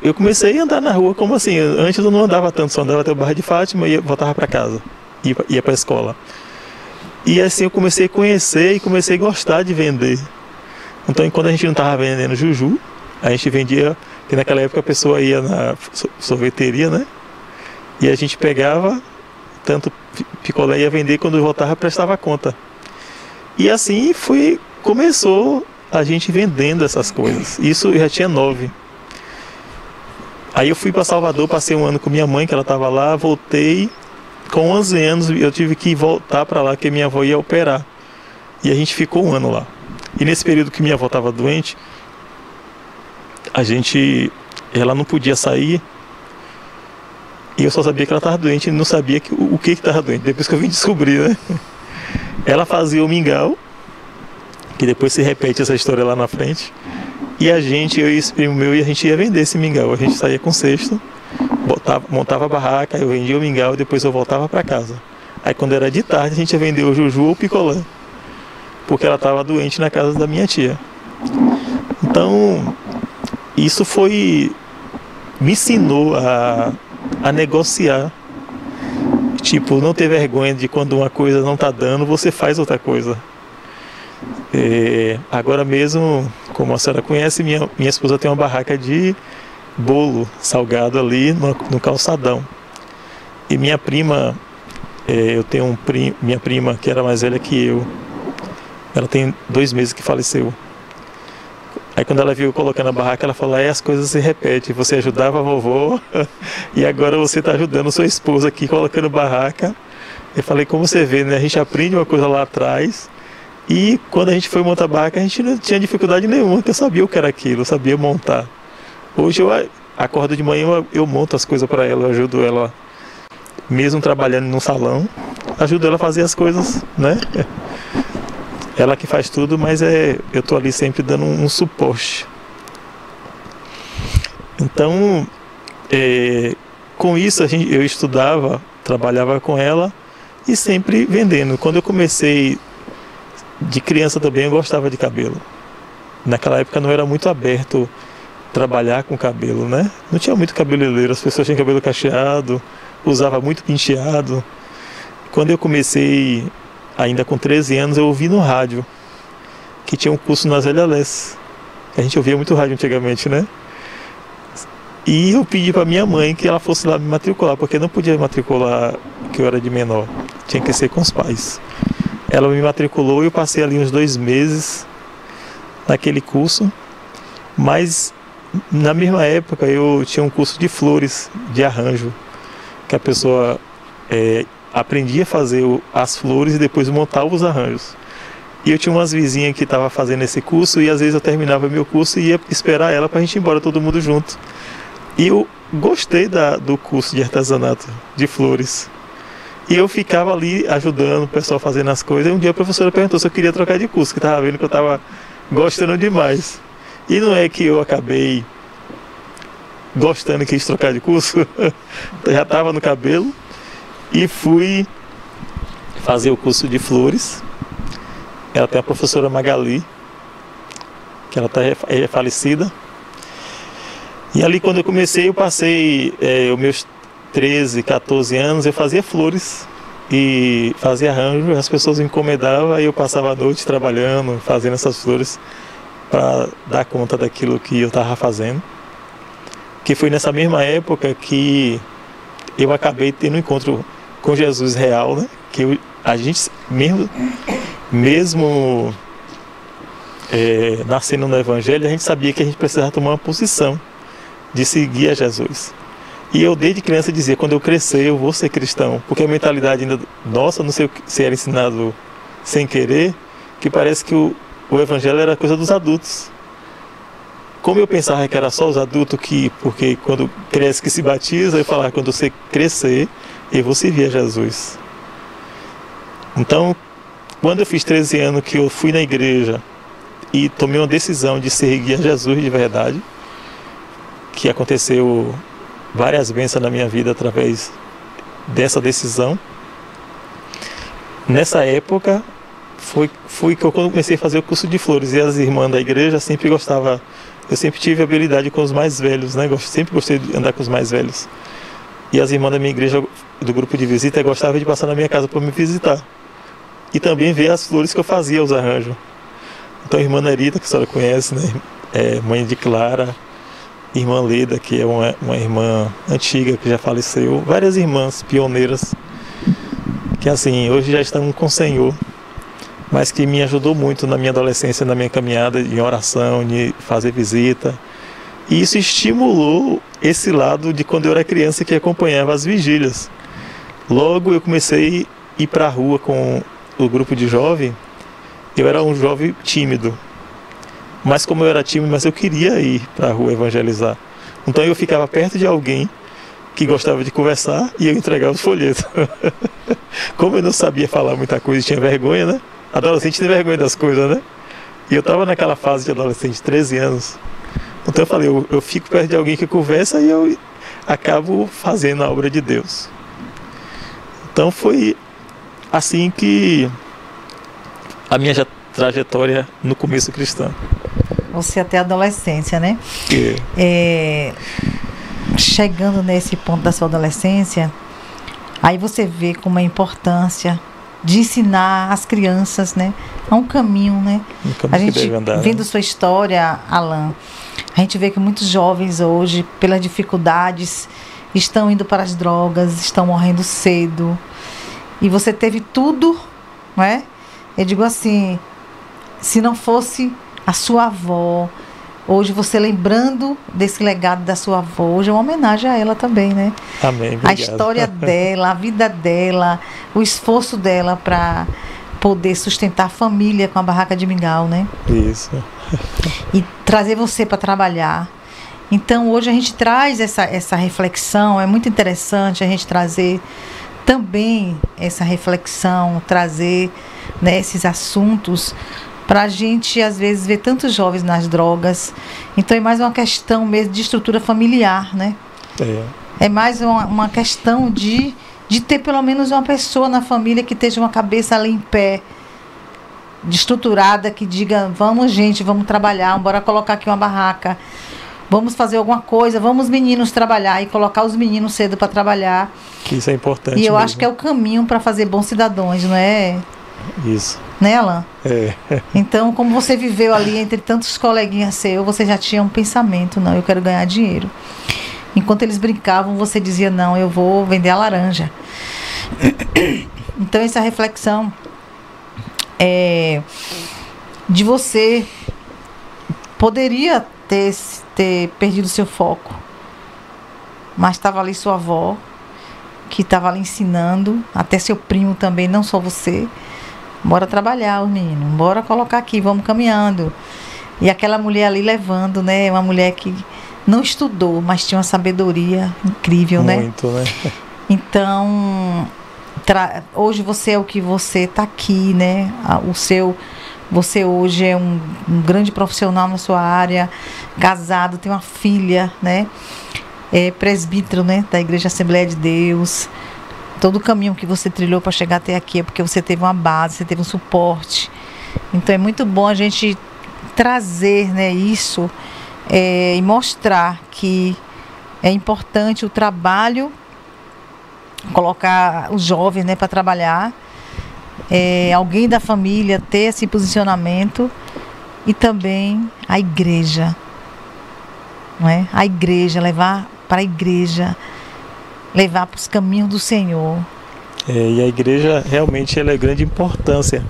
eu comecei a andar na rua como assim, antes eu não andava tanto, só andava até o Barra de Fátima e voltava para casa, ia para a escola. E assim eu comecei a conhecer e comecei a gostar de vender. Então, quando a gente não estava vendendo juju, a gente vendia, que naquela época a pessoa ia na sorveteria, né? E a gente pegava, tanto picolé ia vender, quando voltava prestava conta. E assim começou a gente vendendo essas coisas. Isso eu já tinha 9. Aí eu fui para Salvador, passei um ano com minha mãe, que ela estava lá, voltei. Com 11 anos eu tive que voltar para lá, porque minha avó ia operar. E a gente ficou um ano lá. E nesse período que minha avó estava doente, ela não podia sair. E eu só sabia que ela estava doente e não sabia o que estava doente. Depois que eu vim descobrir, né? Ela fazia o mingau, que depois se repete essa história lá na frente. E eu e esse primo meu, a gente ia vender esse mingau. A gente saía com cesto, montava a barraca, eu vendia o mingau e depois eu voltava para casa. Aí quando era de tarde, a gente ia vender o juju ou o picolé, porque ela estava doente na casa da minha tia. Então, isso me ensinou a negociar. Tipo, não ter vergonha de quando uma coisa não está dando, você faz outra coisa. Agora mesmo, como a senhora conhece, minha esposa tem uma barraca de bolo salgado ali no calçadão. E minha prima, eu tenho minha prima que era mais velha que eu, ela tem 2 meses que faleceu. Aí quando ela viu eu colocando a barraca, ela falou, as coisas se repetem, você ajudava a vovó e agora você está ajudando sua esposa aqui colocando barraca. Eu falei, como você vê, né? A gente aprende uma coisa lá atrás. E quando a gente foi montar a barraca, a gente não tinha dificuldade nenhuma, porque eu sabia o que era aquilo, eu sabia montar. Hoje eu acordo de manhã, eu monto as coisas para ela, eu ajudo ela, mesmo trabalhando num salão, ajudo ela a fazer as coisas, né? Ela que faz tudo, mas eu tô ali sempre dando um suporte. Então, com isso eu estudava, trabalhava com ela e sempre vendendo. Quando eu comecei de criança também, eu gostava de cabelo. Naquela época não era muito aberto trabalhar com cabelo, né? Não tinha muito cabeleireiro, as pessoas tinham cabelo cacheado, usava muito penteado. Quando eu comecei, ainda com 13 anos, eu ouvi no rádio que tinha um curso na Zélia Lessa. A gente ouvia muito rádio antigamente, né? E eu pedi para minha mãe que ela fosse lá me matricular, porque eu não podia matricular que eu era de menor, tinha que ser com os pais. Ela me matriculou e eu passei ali uns 2 meses naquele curso, mas na mesma época eu tinha um curso de flores, de arranjo, que a pessoa aprendia a fazer as flores e depois montava os arranjos. E eu tinha umas vizinhas que estavam fazendo esse curso e às vezes eu terminava meu curso e ia esperar ela para a gente ir embora todo mundo junto. E eu gostei do curso de artesanato de flores. E eu ficava ali ajudando o pessoal fazendo as coisas. E um dia a professora perguntou se eu queria trocar de curso, que estava vendo que eu estava gostando demais. E não é que eu acabei gostando e quis trocar de curso. Eu já estava no cabelo e fui fazer o curso de flores. Ela tem a professora Magali, que ela é falecida. E ali quando eu comecei, eu passei os meus 13, 14 anos, eu fazia flores e fazia arranjo, as pessoas me encomendavam e eu passava a noite trabalhando, fazendo essas flores para dar conta daquilo que eu estava fazendo. Que foi nessa mesma época que eu acabei tendo um encontro com Jesus real, né? Que a gente mesmo nascendo no Evangelho, a gente sabia que a gente precisava tomar uma posição de seguir a Jesus. E eu desde criança dizia, quando eu crescer eu vou ser cristão, porque a mentalidade ainda nossa, não sei se era ensinado sem querer, que parece que o Evangelho era coisa dos adultos. Como eu pensava que era só os adultos porque quando cresce que se batiza, eu falava, quando você crescer eu vou servir a Jesus. Então, quando eu fiz 13 anos que eu fui na igreja e tomei uma decisão de seguir a Jesus de verdade, que aconteceu várias bênçãos na minha vida através dessa decisão. Nessa época foi que eu comecei a fazer o curso de flores e as irmãs da igreja sempre gostavam, eu sempre tive habilidade com os mais velhos, né? Sempre gostei de andar com os mais velhos. E as irmãs da minha igreja, do grupo de visita, gostavam de passar na minha casa para me visitar. E também ver as flores que eu fazia, os arranjos. Então a irmã Nerita, que a senhora conhece, né? Mãe de Clara, irmã Leda, que é uma irmã antiga que já faleceu, várias irmãs pioneiras que assim, hoje já estão com o Senhor, mas que me ajudou muito na minha adolescência, na minha caminhada em oração, de fazer visita. E isso estimulou esse lado de quando eu era criança que acompanhava as vigílias. Logo eu comecei a ir para a rua com o grupo de jovem. Eu era um jovem tímido. Mas como eu era tímido, mas eu queria ir para a rua evangelizar. Então eu ficava perto de alguém que gostava de conversar e eu entregava os folhetos. Como eu não sabia falar muita coisa e tinha vergonha, né? Adolescente tem vergonha das coisas, né? E eu estava naquela fase de adolescente, 13 anos. Então eu falei, eu fico perto de alguém que conversa e eu acabo fazendo a obra de Deus. Então foi assim que a minha trajetória no começo cristã. Você até a adolescência, né? Chegando nesse ponto da sua adolescência, aí você vê como a importância de ensinar as crianças, né? É um caminho, né? Um caminho a gente que deve andar, vendo né? sua história, Alan, a gente vê que muitos jovens hoje, pelas dificuldades, estão indo para as drogas, estão morrendo cedo. E você teve tudo, não é? Eu digo assim, se não fosse a sua avó, hoje você lembrando desse legado da sua avó, hoje é uma homenagem a ela também, né? Amém, obrigado. A história dela, a vida dela, o esforço dela para poder sustentar a família com a barraca de mingau, né? Isso. E trazer você para trabalhar. Então hoje a gente traz essa reflexão, é muito interessante a gente trazer também essa reflexão, trazer, né, esses assuntos para a gente às vezes ver tantos jovens nas drogas. Então é mais uma questão mesmo de estrutura familiar, né? É mais uma questão de ter pelo menos uma pessoa na família que esteja uma cabeça ali em pé, estruturada, que diga, vamos gente, vamos trabalhar, bora colocar aqui uma barraca, vamos fazer alguma coisa, vamos meninos trabalhar, e colocar os meninos cedo para trabalhar. Isso é importante. E eu mesmo. acho que é o caminho para fazer bons cidadãos, não é? Isso. Né, Alan? É. Então, como você viveu ali entre tantos coleguinhas seus, você já tinha um pensamento, não, eu quero ganhar dinheiro. Enquanto eles brincavam, você dizia, não, eu vou vender a laranja. Então, essa reflexão de você poderia ter perdido seu foco, mas estava ali sua avó, que estava ali ensinando, até seu primo também, não só você. Bora trabalhar, os meninos, bora colocar aqui, vamos caminhando. E aquela mulher ali levando, né? Uma mulher que não estudou, mas tinha uma sabedoria incrível, né? Muito, né? Então, hoje você é o que você está aqui, né? Você hoje é um grande profissional na sua área, casado, tem uma filha, né? É presbítero, né? Da Igreja Assembleia de Deus. Todo o caminho que você trilhou para chegar até aqui é porque você teve uma base, você teve um suporte. Então é muito bom a gente trazer, né, isso e mostrar que é importante o trabalho, colocar os jovens, né, para trabalhar, alguém da família ter esse posicionamento e também a igreja, não é? A igreja, levar para a igreja, levar para os caminhos do Senhor. E a igreja realmente ela é de grande importância.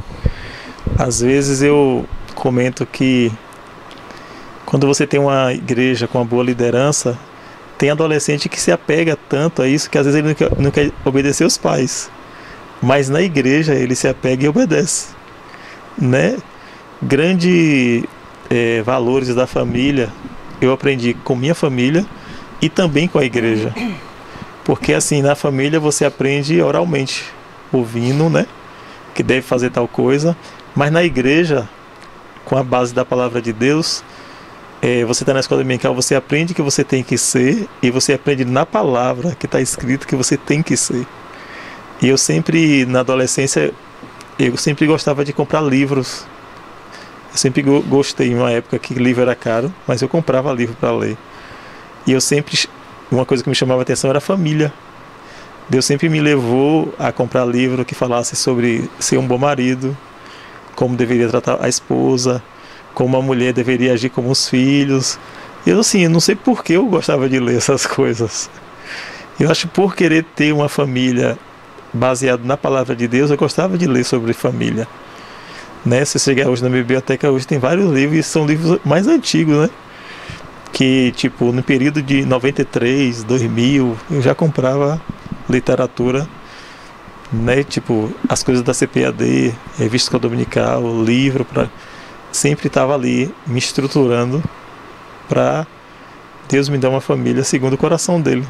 Às vezes eu comento que quando você tem uma igreja com uma boa liderança, tem adolescente que se apega tanto a isso que às vezes ele não quer obedecer os pais. Mas na igreja ele se apega e obedece, né? Grandes valores da família eu aprendi com minha família e também com a igreja. Porque assim, na família você aprende oralmente, ouvindo, né? Que deve fazer tal coisa. Mas na igreja, com a base da palavra de Deus, você está na escola dominical, você aprende que você tem que ser, e você aprende na palavra que está escrito que você tem que ser. E eu sempre, na adolescência, eu sempre gostava de comprar livros. Eu sempre gostei, em uma época que livro era caro, mas eu comprava livro para ler. E eu sempre, uma coisa que me chamava a atenção era a família. Deus sempre me levou a comprar livro que falasse sobre ser um bom marido, como deveria tratar a esposa, como a mulher deveria agir como os filhos. Eu assim, não sei por que eu gostava de ler essas coisas. Eu acho que por querer ter uma família baseada na palavra de Deus, eu gostava de ler sobre família. Né? Se você chegar hoje na biblioteca, hoje tem vários livros, e são livros mais antigos, né? Que, tipo, no período de 93, 2000, eu já comprava literatura, né? Tipo, as coisas da CPAD, revista Escola Dominical, livro, sempre estava ali me estruturando para Deus me dar uma família segundo o coração dele.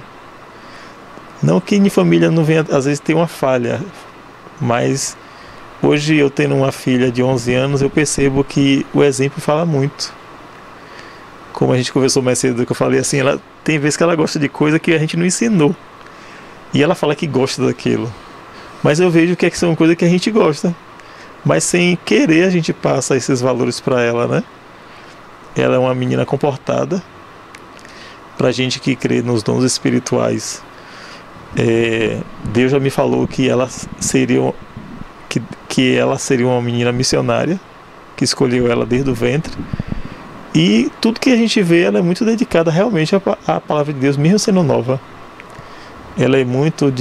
Não que em família não venha, às vezes tem uma falha, mas hoje eu tendo uma filha de 11 anos, eu percebo que o exemplo fala muito. Como a gente conversou mais cedo, que eu falei assim, ela tem vezes que ela gosta de coisa que a gente não ensinou. E ela fala que gosta daquilo. Mas eu vejo que são coisas que a gente gosta. Mas sem querer a gente passa esses valores para ela, né? Ela é uma menina comportada. Pra gente que crê nos dons espirituais, Deus já me falou que ela seria uma menina missionária, que escolheu ela desde o ventre. E tudo que a gente vê, ela é muito dedicada realmente à palavra de Deus, mesmo sendo nova. Ela é muito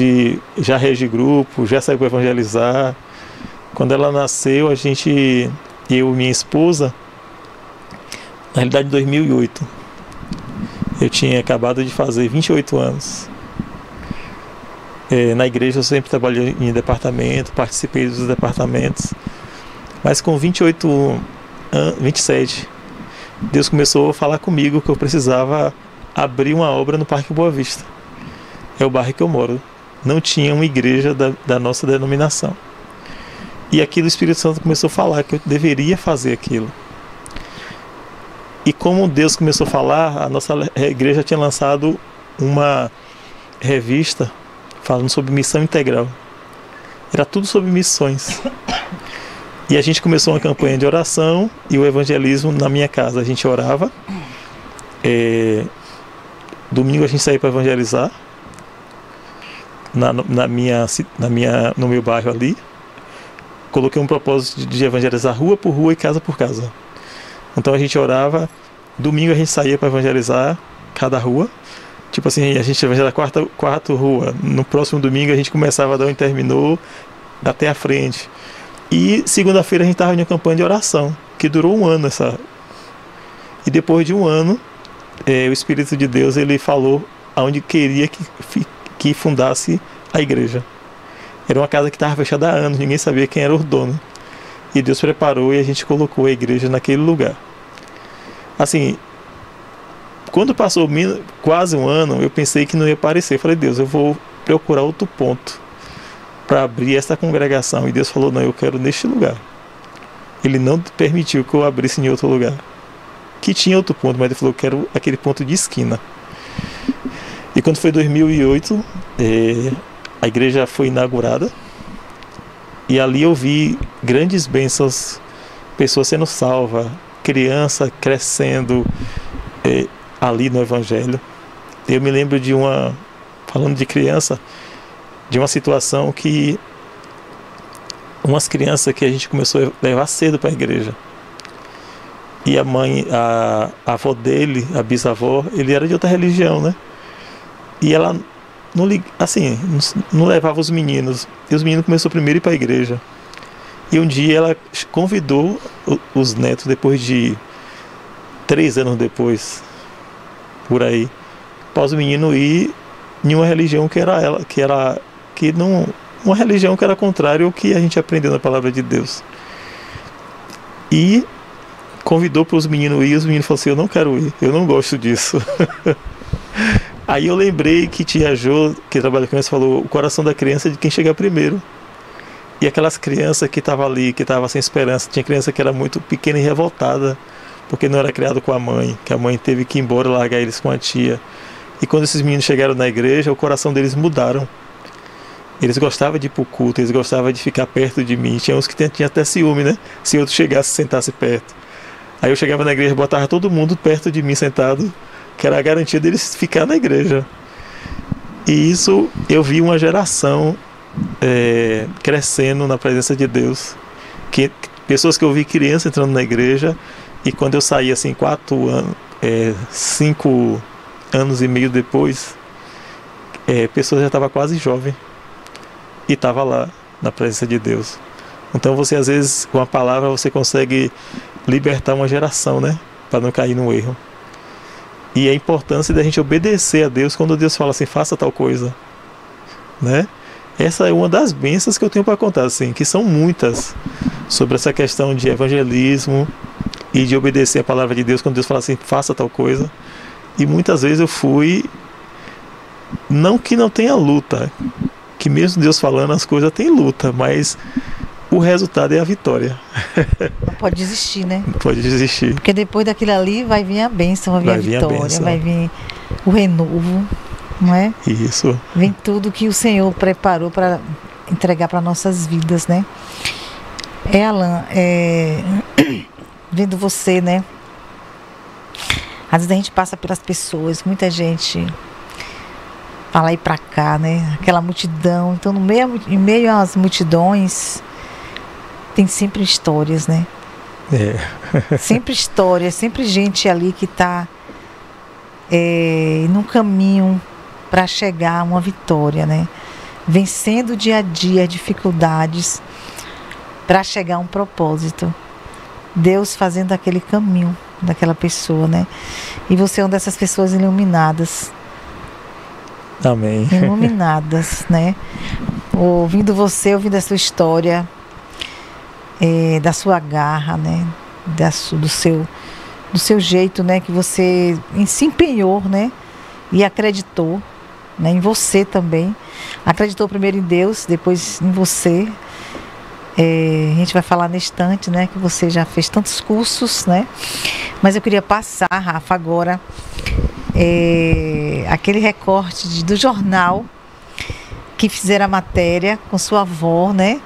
já rege grupo, já saiu para evangelizar. Quando ela nasceu, eu e minha esposa, na realidade em 2008, eu tinha acabado de fazer 28 anos. Na igreja eu sempre trabalhei em departamento, participei dos departamentos. Mas com 27, Deus começou a falar comigo que eu precisava abrir uma obra no Parque Boa Vista. É o bairro que eu moro. Não tinha uma igreja da nossa denominação. E aqui o Espírito Santo começou a falar que eu deveria fazer aquilo. E como Deus começou a falar, a nossa igreja tinha lançado uma revista falando sobre missão integral. Era tudo sobre missões. E a gente começou uma campanha de oração e o evangelismo na minha casa. A gente orava. Domingo a gente saía para evangelizar no meu bairro ali. coloquei um propósito de evangelizar rua por rua e casa por casa. Então a gente orava, domingo a gente saía para evangelizar cada rua. Tipo assim, a gente evangelizava quarta rua. No próximo domingo a gente começava da onde terminou até a frente. E segunda-feira a gente estava em uma campanha de oração, que durou 1 ano. E depois de 1 ano, o Espírito de Deus ele falou aonde queria que fundasse a igreja. Era uma casa que estava fechada há anos, ninguém sabia quem era o dono. E Deus preparou e a gente colocou a igreja naquele lugar. Assim, quando passou quase 1 ano, eu pensei que não ia aparecer. Falei, Deus, eu vou procurar outro ponto para abrir essa congregação. E Deus falou, não, eu quero neste lugar. Ele não permitiu que eu abrisse em outro lugar, que tinha outro ponto, mas ele falou, eu quero aquele ponto de esquina. E quando foi 2008, a igreja foi inaugurada. E ali eu vi grandes bênçãos, pessoas sendo salvas, criança crescendo ali no Evangelho. Eu me lembro falando de criança, de uma situação que umas crianças que a gente começou a levar cedo para a igreja. E a avó dele, a bisavó, ele era de outra religião, né? E ela não levava os meninos. E os meninos começaram primeiro a ir para a igreja. E um dia ela convidou os netos, depois de 3 anos depois, por aí, para os meninos ir em uma religião uma religião que era contrária ao que a gente aprendeu na palavra de Deus. E convidou para os meninos ir, e os meninos falaram assim, eu não quero ir, eu não gosto disso. Aí eu lembrei que tia Jo, que trabalha com criança, falou, o coração da criança é de quem chegar primeiro. E aquelas crianças que estavam ali, que estavam sem esperança, tinha criança que era muito pequena e revoltada, porque não era criado com a mãe, que a mãe teve que ir embora, largar eles com a tia. E quando esses meninos chegaram na igreja, o coração deles mudaram. Eles gostavam de ir pro culto, eles gostavam de ficar perto de mim. Tinha uns que tinham até ciúme, né? Se outro chegasse e sentasse perto. Aí eu chegava na igreja e botava todo mundo perto de mim sentado, que era a garantia deles ficar na igreja. E isso, eu vi uma geração crescendo na presença de Deus. Pessoas que eu vi criança entrando na igreja, e quando eu saí assim, 5 anos e meio depois, pessoas já estavam quase jovem e estava lá na presença de Deus. Então você às vezes, com a palavra, você consegue libertar uma geração, né? Para não cair no erro. E a importância da gente obedecer a Deus quando Deus fala assim, faça tal coisa, né? Essa é uma das bênçãos que eu tenho para contar, assim, que são muitas, sobre essa questão de evangelismo e de obedecer a palavra de Deus quando Deus fala assim, faça tal coisa. E muitas vezes eu fui, não que não tenha luta, que mesmo Deus falando as coisas tem luta, mas o resultado é a vitória. Não pode desistir, né? Não pode desistir. Porque depois daquilo ali vai vir a bênção, vai vir a vitória, vai vir o renovo, não é? Isso. Vem tudo que o Senhor preparou para entregar para nossas vidas, né? Alan, vendo você, né? Às vezes a gente passa pelas pessoas, muita gente pra lá e pra cá, né? Aquela multidão. Então, em meio às multidões, tem sempre histórias, né? Sempre histórias, sempre gente ali que está num caminho para chegar a uma vitória, né? Vencendo dia a dia dificuldades para chegar a um propósito. Deus fazendo aquele caminho daquela pessoa, né? E você é uma dessas pessoas iluminadas. Amém. Iluminadas, né? Ouvindo você, ouvindo a sua história, da sua garra, né? Do seu jeito, né? Que você se empenhou, né? E acreditou, né? Em você também. Acreditou primeiro em Deus, depois em você. A gente vai falar nesse instante, né? Que você já fez tantos cursos, né? Mas eu queria passar, Rafa, agora aquele recorte do jornal que fizeram a matéria com sua avó, né?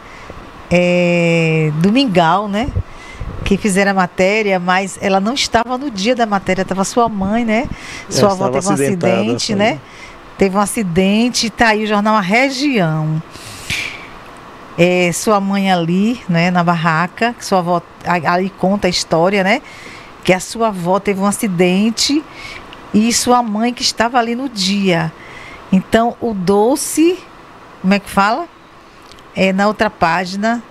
Do Mingau, né? Que fizeram a matéria, mas ela não estava no dia da matéria, estava sua mãe, né? Sua avó teve um acidente, né? Teve um acidente, tá aí o jornal A Região. sua mãe ali, né, na barraca, que sua avó ali conta a história, né, que a sua avó teve um acidente e sua mãe que estava ali no dia. Então, o doce, como é que fala? Na outra página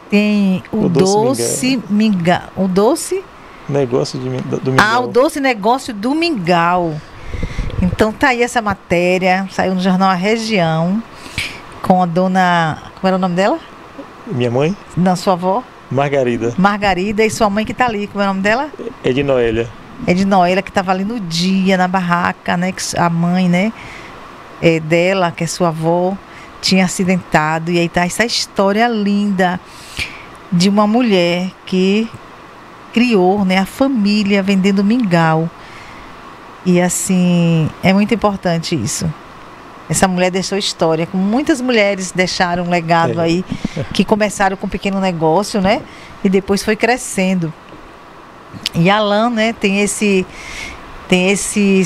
tem o doce mingau. O doce negócio do mingau. O doce negócio do mingau. Então tá aí essa matéria, saiu no jornal A Região, com a dona, como era o nome dela? Minha mãe? Não, sua avó? Margarida. Margarida, e sua mãe que tá ali, como é o nome dela? Ednoélia. Ednoélia, que estava ali no dia, na barraca, né? Que a mãe, né? Dela, que é sua avó, tinha acidentado. E aí tá essa história linda de uma mulher que criou, né, a família vendendo mingau. E assim, é muito importante isso. Essa mulher deixou história, como muitas mulheres deixaram um legado aí, que começaram com um pequeno negócio, né? E depois foi crescendo. E Alain, né, tem esse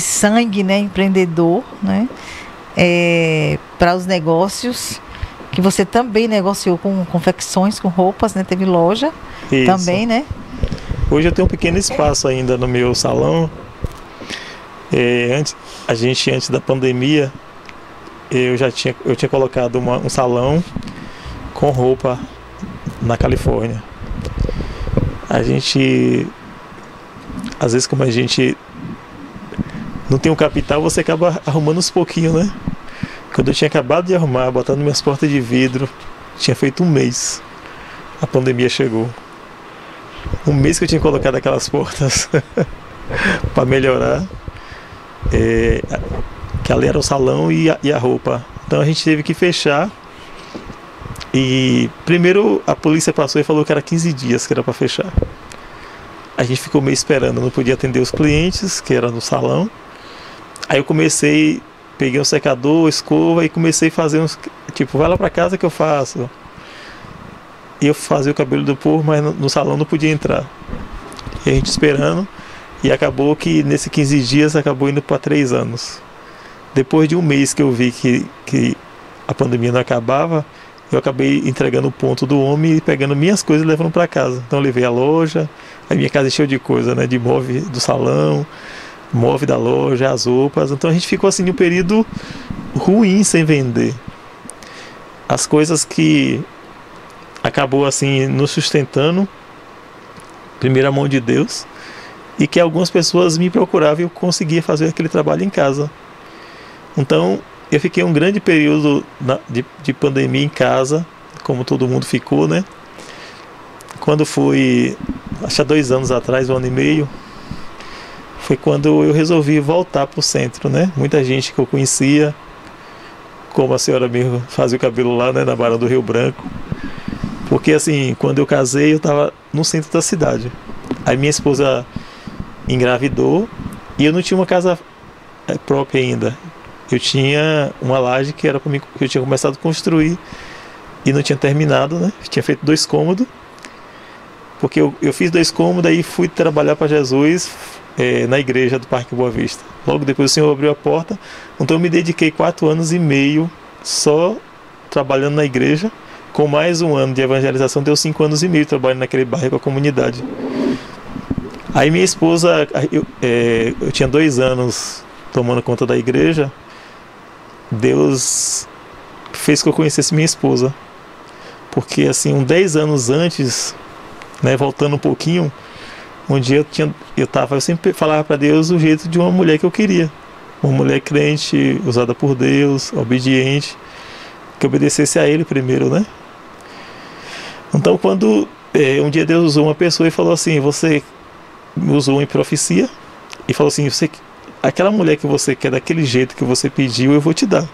sangue, né, empreendedor, né? Para os negócios, que você também negociou com confecções, com roupas, né? Teve loja também, né? Hoje eu tenho um pequeno espaço ainda no meu salão. Antes da pandemia, eu tinha colocado um salão com roupa na Califórnia. Às vezes, como a gente não tem um capital, você acaba arrumando uns pouquinhos, né? Quando eu tinha acabado de arrumar, botando minhas portas de vidro, tinha feito um mês, a pandemia chegou. Um mês que eu tinha colocado aquelas portas para melhorar, que ali era o salão e a roupa. Então a gente teve que fechar. E primeiro a polícia passou e falou que era 15 dias que era para fechar. A gente ficou meio esperando, não podia atender os clientes, que era no salão. Aí eu peguei um secador, escova e comecei a fazer uns, tipo, vai lá para casa que eu faço. E eu fazia o cabelo do povo, mas no salão não podia entrar. E a gente esperando. E acabou que nesses 15 dias acabou indo para 3 anos. Depois de um mês que eu vi que a pandemia não acabava, eu acabei entregando o ponto do homem e pegando minhas coisas e levando para casa. Então eu levei a loja, a minha casa encheu de coisa, né? De móvel do salão, móvel da loja, as roupas. Então a gente ficou assim um período ruim sem vender. As coisas que acabou assim nos sustentando, primeiro a mão de Deus, e que algumas pessoas me procuravam e eu conseguia fazer aquele trabalho em casa. Então eu fiquei um grande período de pandemia em casa, como todo mundo ficou, né? Quando foi, acho que há 2 anos atrás, 1 ano e meio, foi quando eu resolvi voltar para o centro, né? Muita gente que eu conhecia, como a senhora mesmo fazia o cabelo lá, né, na Barra do Rio Branco. Porque assim, quando eu casei, eu estava no centro da cidade. Aí minha esposa engravidou e eu não tinha uma casa própria ainda. Eu tinha uma laje que era para mim, que eu tinha começado a construir e não tinha terminado, né? Eu tinha feito 2 cômodos. Porque eu fiz 2 cômodos, aí fui trabalhar para Jesus na igreja do Parque Boa Vista. Logo depois o Senhor abriu a porta, então eu me dediquei 4 anos e meio só trabalhando na igreja. Com mais 1 ano de evangelização, deu 5 anos e meio trabalhando naquele bairro com a comunidade. Aí minha esposa, eu tinha 2 anos tomando conta da igreja. Deus fez que eu conhecesse minha esposa. Porque assim, 10 anos antes, né, voltando um pouquinho, um dia eu sempre falava para Deus o jeito de uma mulher que eu queria. Uma mulher crente, usada por Deus, obediente, que obedecesse a Ele primeiro, né? Então quando um dia Deus usou uma pessoa e falou assim, você me usou em profecia e falou assim, aquela mulher que você quer daquele jeito que você pediu, eu vou te dar.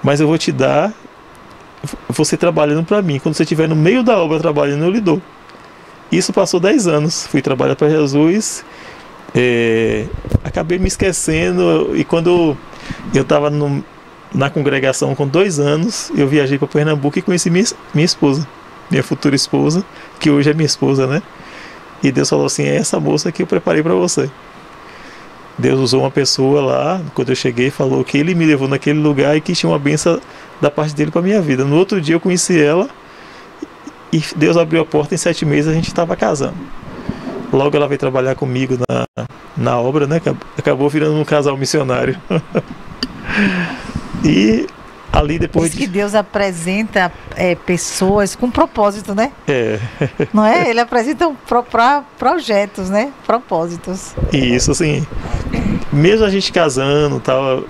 Mas eu vou te dar você trabalhando para mim. Quando você estiver no meio da obra trabalhando, eu lhe dou. Isso passou 10 anos. Fui trabalhar para Jesus. Acabei me esquecendo. E quando eu estava na congregação com 2 anos, eu viajei para Pernambuco e conheci minha esposa. Minha futura esposa, que hoje é minha esposa, né? E Deus falou assim, é essa moça que eu preparei para você. Deus usou uma pessoa lá, quando eu cheguei, falou que ele me levou naquele lugar e que tinha uma bênção da parte dele para minha vida. No outro dia eu conheci ela e Deus abriu a porta, em 7 meses a gente estava casando. Logo ela veio trabalhar comigo na obra, né? Acabou virando um casal missionário. E ali depois... Diz que Deus apresenta pessoas com propósito, né? É. Não é? Ele apresenta projetos, né? Propósitos. Isso, assim, mesmo a gente casando e tal,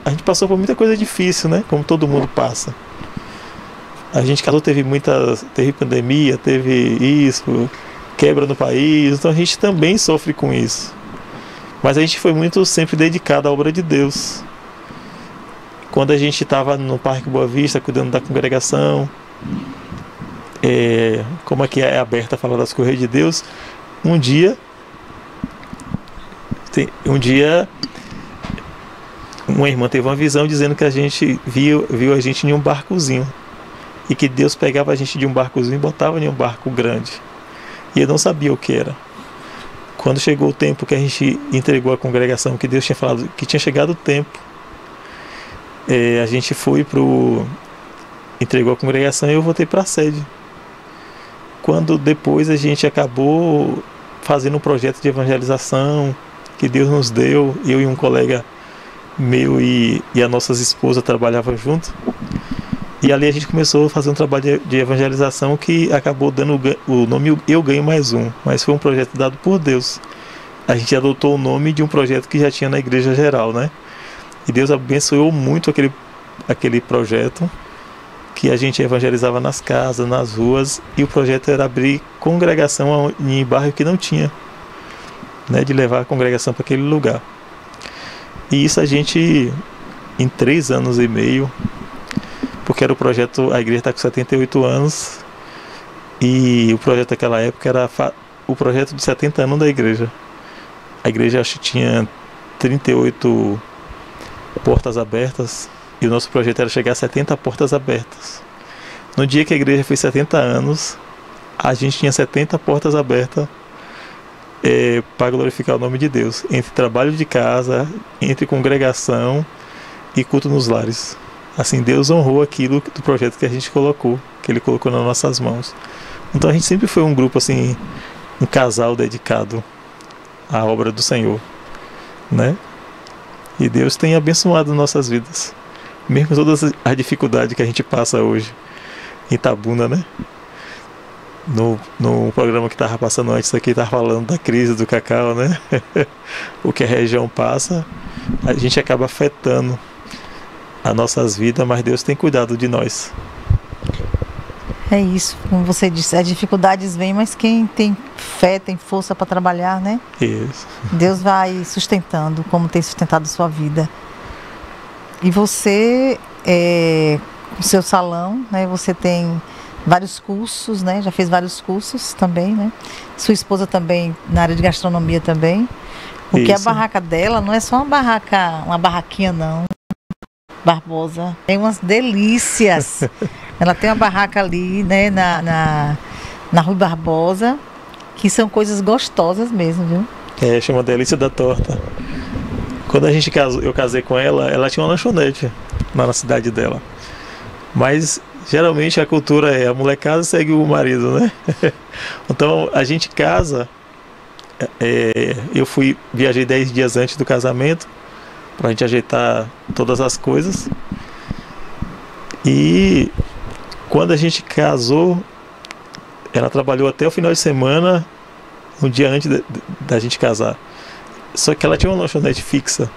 a gente passou por muita coisa difícil, né? Como todo mundo passa. A gente casou, teve pandemia, teve isso, quebra no país, então a gente também sofre com isso. Mas a gente foi muito sempre dedicado à obra de Deus. Quando a gente estava no Parque Boa Vista, cuidando da congregação, como aqui é aberta a falar das coisas de Deus, um dia uma irmã teve uma visão dizendo que a gente viu a gente em um barcozinho. E que Deus pegava a gente de um barcozinho e botava em um barco grande. E eu não sabia o que era. Quando chegou o tempo que a gente entregou a congregação, que Deus tinha falado que tinha chegado o tempo, a gente entregou a congregação e eu voltei para a sede. Quando depois a gente acabou fazendo um projeto de evangelização que Deus nos deu, eu e um colega meu e a nossa esposa trabalhavam junto. E ali a gente começou a fazer um trabalho de evangelização que acabou dando o nome Eu Ganho Mais Um. Mas foi um projeto dado por Deus. A gente adotou o nome de um projeto que já tinha na igreja geral, né? E Deus abençoou muito aquele projeto, que a gente evangelizava nas casas, nas ruas. E o projeto era abrir congregação em bairro que não tinha, né? De levar a congregação para aquele lugar. E isso a gente, em 3 anos e meio... Porque era o projeto, a igreja está com 78 anos e o projeto daquela época era o projeto de 70 anos da igreja. A igreja acho que tinha 38 portas abertas e o nosso projeto era chegar a 70 portas abertas. No dia que a igreja fez 70 anos, a gente tinha 70 portas abertas para glorificar o nome de Deus, entre trabalho de casa, entre congregação e culto nos lares. Assim, Deus honrou aquilo do projeto que a gente colocou, que Ele colocou nas nossas mãos. Então a gente sempre foi um grupo, assim, um casal dedicado à obra do Senhor, né? E Deus tem abençoado nossas vidas, mesmo com todas as dificuldades que a gente passa hoje em Itabuna, né? No programa que estava passando antes aqui, estava falando da crise do cacau, né? O que a região passa, a gente acaba afetando as nossas vidas, mas Deus tem cuidado de nós. É isso, como você disse, as dificuldades vêm, mas quem tem fé, tem força para trabalhar, né? Isso. Deus vai sustentando, como tem sustentado sua vida. E você, com seu salão, né? Você tem vários cursos, né? Já fez vários cursos também, né? Sua esposa também, na área de gastronomia também. Porque a barraca dela não é só uma barraquinha não, Barbosa. Tem umas delícias. Ela tem uma barraca ali, né, na Rui Barbosa, que são coisas gostosas mesmo, viu? Chama Delícia da Torta. Quando eu casei com ela, ela tinha uma lanchonete lá na cidade dela. Mas geralmente a cultura a molecada segue o marido, né? Então a gente casa. Eu viajei 10 dias antes do casamento pra gente ajeitar todas as coisas. E quando a gente casou, ela trabalhou até o final de semana, um dia antes da gente casar. Só que ela tinha uma lanchonete fixa.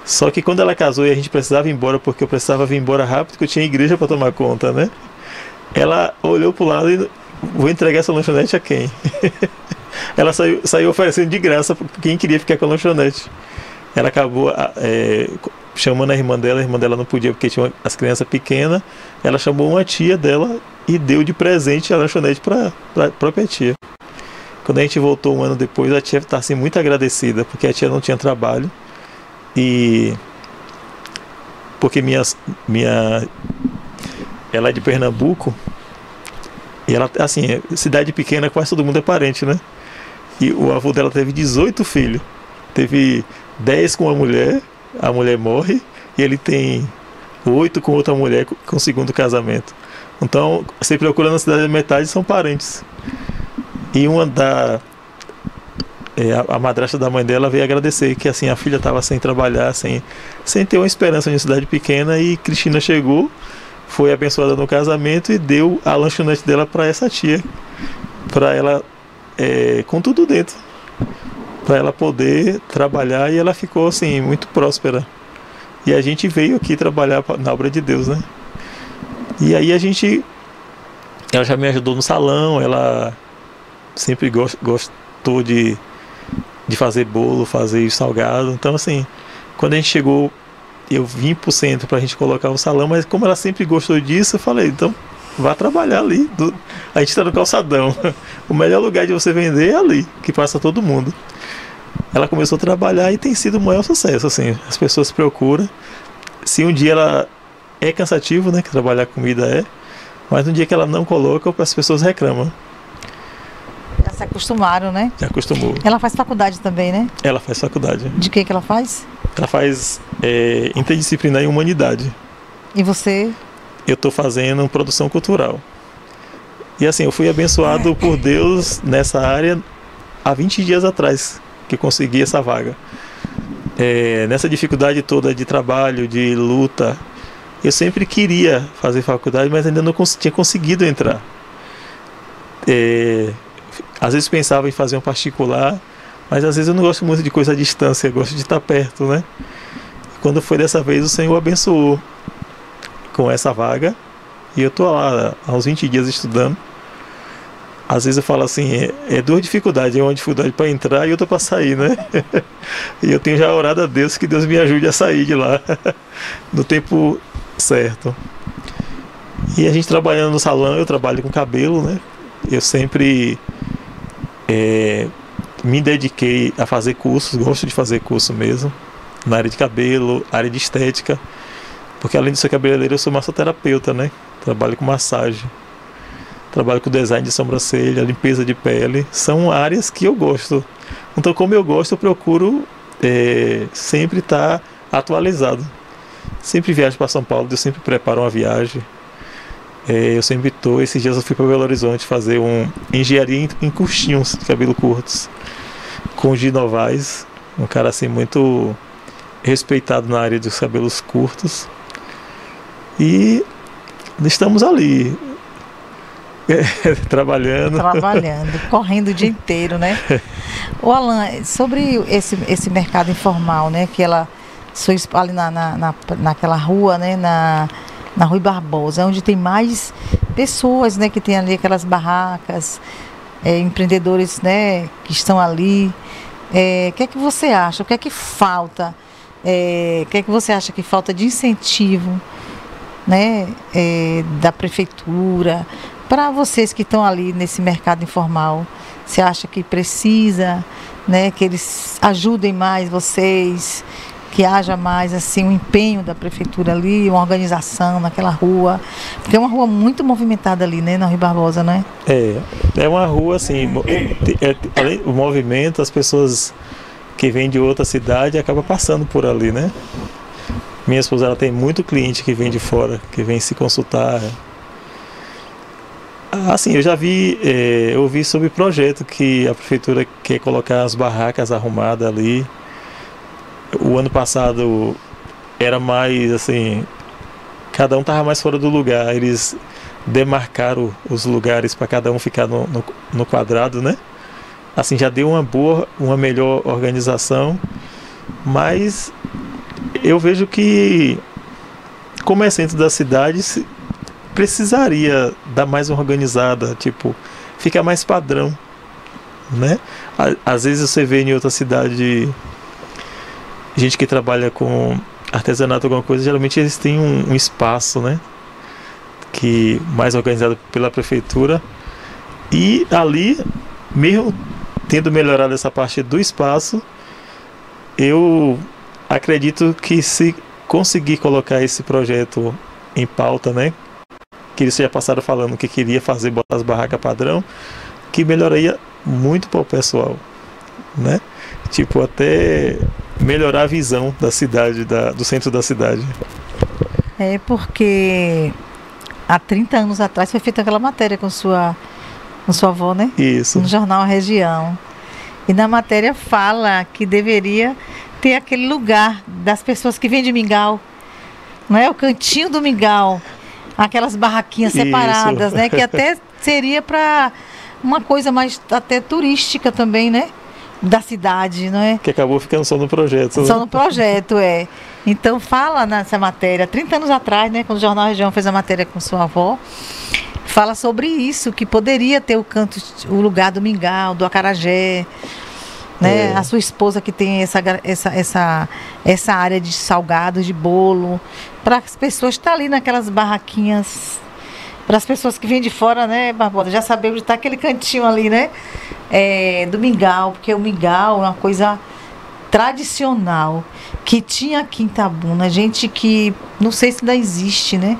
Só que quando ela casou e a gente precisava ir embora, porque eu precisava vir embora rápido, porque eu tinha igreja para tomar conta, né? Ela olhou pro lado e: vou entregar essa lanchonete a quem? Ela saiu oferecendo de graça para quem queria ficar com a lanchonete. Ela acabou chamando a irmã dela não podia porque tinha as crianças pequenas. Ela chamou uma tia dela e deu de presente a lanchonete para a própria tia. Quando a gente voltou um ano depois, a tia está assim, muito agradecida, porque a tia não tinha trabalho. E porque ela é de Pernambuco e ela, assim, cidade pequena, quase todo mundo é parente, né? E o avô dela teve 18 filhos. Teve 10 com uma mulher, a mulher morre, e ele tem 8 com outra mulher com o segundo casamento. Então, você procura na cidade, metade são parentes. E a madrasta da mãe dela veio agradecer que assim a filha estava sem trabalhar, sem ter uma esperança em uma cidade pequena, e Cristina chegou, foi abençoada no casamento e deu a lanchonete dela para essa tia, para ela com tudo dentro, para ela poder trabalhar, e ela ficou assim muito próspera. E a gente veio aqui trabalhar na obra de Deus, né? E aí ela já me ajudou no salão, ela sempre gostou de fazer bolo, fazer salgado. Então assim, quando a gente chegou, eu vim pro centro pra gente colocar um salão, mas como ela sempre gostou disso, eu falei, então vá trabalhar ali. A gente tá no calçadão. O melhor lugar de você vender é ali, que passa todo mundo. Ela começou a trabalhar e tem sido o maior sucesso, assim. As pessoas procuram. Se um dia ela é cansativo, né, que trabalhar comida mas no dia que ela não coloca, as pessoas reclamam. Já se acostumaram, né? Já acostumou. Ela faz faculdade também, né? Ela faz faculdade. De que ela faz? Ela faz interdisciplinar em humanidade. E você? Eu estou fazendo produção cultural. E assim, eu fui abençoado por Deus nessa área há 20 dias atrás, que consegui essa vaga. Nessa dificuldade toda de trabalho, de luta, eu sempre queria fazer faculdade, mas ainda não tinha conseguido entrar. Às vezes pensava em fazer um particular, mas às vezes eu não gosto muito de coisa à distância, eu gosto de estar perto, né? Quando foi dessa vez, o Senhor abençoou com essa vaga, e eu estou lá há uns 20 dias estudando. Às vezes eu falo assim, duas dificuldades, uma dificuldade para entrar e outra para sair, né? E eu tenho já orado a Deus que Deus me ajude a sair de lá no tempo certo. E a gente trabalhando no salão, eu trabalho com cabelo, né? Eu sempre me dediquei a fazer cursos, gosto de fazer curso mesmo, na área de cabelo, área de estética, porque além de ser cabeleireiro, eu sou massoterapeuta, né? Trabalho com massagem, trabalho com design de sobrancelha, limpeza de pele, são áreas que eu gosto. Então, como eu gosto, eu procuro sempre estar atualizado. Sempre viajo para São Paulo, eu sempre preparo uma viagem. Eu sempre estou. Esses dias eu fui para Belo Horizonte fazer engenharia em curtinhos, de cabelo curtos, com o Gi Novaes, um cara assim muito respeitado na área dos cabelos curtos. E estamos ali, trabalhando, correndo o dia inteiro, né? Ô Alan, sobre esse mercado informal, né? Que ela ali naquela rua, né? Na Rui Barbosa, onde tem mais pessoas, né? Que tem ali aquelas barracas, empreendedores, né? Que estão ali. O que é que você acha? O que é que falta? O que é que você acha que falta de incentivo, né? Da prefeitura para vocês que estão ali nesse mercado informal? Você acha que precisa, né? Que eles ajudem mais vocês? Que haja mais assim um empenho da prefeitura ali, uma organização naquela rua, porque é uma rua muito movimentada ali, né, na Rui Barbosa, né? É uma rua assim, além do movimento, as pessoas que vêm de outra cidade acabam passando por ali, né? Minha esposa, ela tem muito cliente que vem de fora, que vem se consultar. Assim, eu já ouvi sobre o projeto que a prefeitura quer colocar as barracas arrumadas ali. O ano passado era mais assim, cada um estava mais fora do lugar, eles demarcaram os lugares para cada um ficar no quadrado, né? Assim, já deu uma melhor organização, mas eu vejo que, como é centro da cidade, precisaria dar mais uma organizada, tipo, ficar mais padrão, né? Às vezes você vê em outra cidade gente que trabalha com artesanato, alguma coisa, geralmente eles têm um espaço, né, que mais organizado pela prefeitura, e ali, mesmo tendo melhorado essa parte do espaço, eu acredito que se conseguir colocar esse projeto em pauta, né, que eles já passaram falando que queria fazer, botar as barracas padrão, que melhoraria muito para o pessoal. né? Tipo, até melhorar a visão da cidade, do centro da cidade. É porque há 30 anos atrás foi feita aquela matéria com sua avó, né? Isso. No jornal A Região. E na matéria fala que deveria ter aquele lugar das pessoas que vêm de mingau, não é? O cantinho do mingau, aquelas barraquinhas separadas, né? Que até seria para uma coisa mais até turística também, né? Da cidade, não é? Que acabou ficando só no projeto. Só no projeto, é. Então fala nessa matéria, 30 anos atrás, né? Quando o Jornal Região fez a matéria com sua avó, fala sobre isso, que poderia ter o lugar do mingau, do acarajé, né? A sua esposa que tem essa área de salgados, de bolo, para as pessoas estar ali naquelas barraquinhas, para as pessoas que vêm de fora, né, Barbosa, já saber onde está aquele cantinho ali, né, do mingau, porque o mingau é uma coisa tradicional que tinha aqui em Itabuna, gente que não sei se ainda existe, né,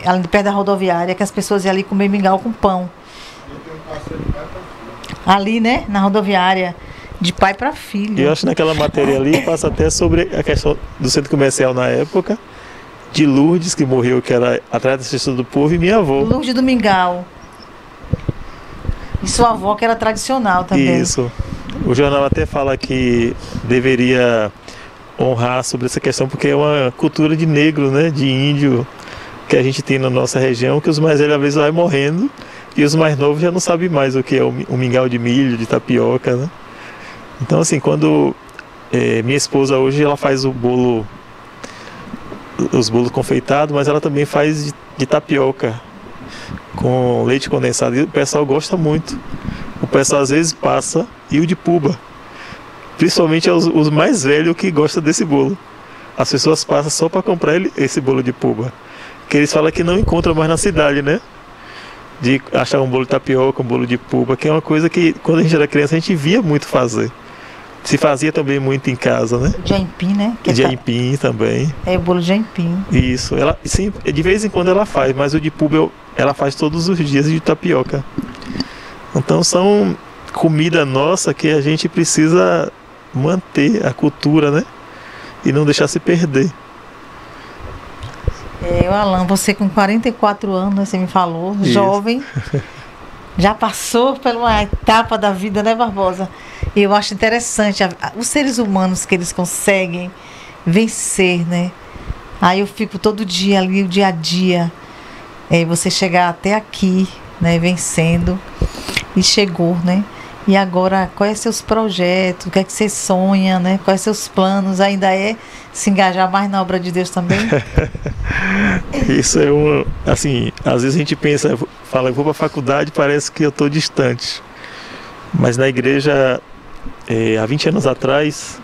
ali perto da rodoviária, que as pessoas iam ali comer mingau com pão. Ali, né, na rodoviária, de pai para filho. Eu acho que naquela matéria ali passa até sobre a questão do centro comercial na época, de Lourdes, que morreu, que era atrás da Cesta do Povo, e minha avó. Lourdes do Mingau. E sua avó, que era tradicional também. Isso. O jornal até fala que deveria honrar sobre essa questão, porque é uma cultura de negro, né, de índio, que a gente tem na nossa região, que os mais velhos às vezes vai morrendo, e os mais novos já não sabem mais o que é o mingau de milho, de tapioca, né? Então, assim, quando minha esposa hoje, ela faz os bolos confeitados, mas ela também faz de tapioca, com leite condensado, e o pessoal gosta muito. O pessoal às vezes passa, e o de puba, principalmente os mais velhos que gostam desse bolo. As pessoas passam só para comprar esse bolo de puba, que eles falam que não encontram mais na cidade, né? De achar um bolo de tapioca, um bolo de puba, que é uma coisa que quando a gente era criança a gente via muito fazer. Se fazia também muito em casa, né? De aipim, né? De aipim também. É o bolo de aipim. Isso. Ela, sim, de vez em quando ela faz, mas o de puba ela faz todos os dias de tapioca. Então são comida nossa que a gente precisa manter a cultura, né? E não deixar se perder. Alan, você com 44 anos, você me falou, isso. Jovem, já passou por uma etapa da vida, né, Barbosa? E eu acho interessante os seres humanos que eles conseguem vencer, né? Aí eu fico todo dia ali, o dia a dia, você chegar até aqui, né, vencendo, e chegou, né? E agora, quais são seus projetos? O que é que você sonha, né? Quais são seus planos? Ainda se engajar mais na obra de Deus também? Isso é assim, às vezes a gente pensa, fala, eu vou para a faculdade, parece que eu estou distante. Mas na igreja, há 20 anos atrás,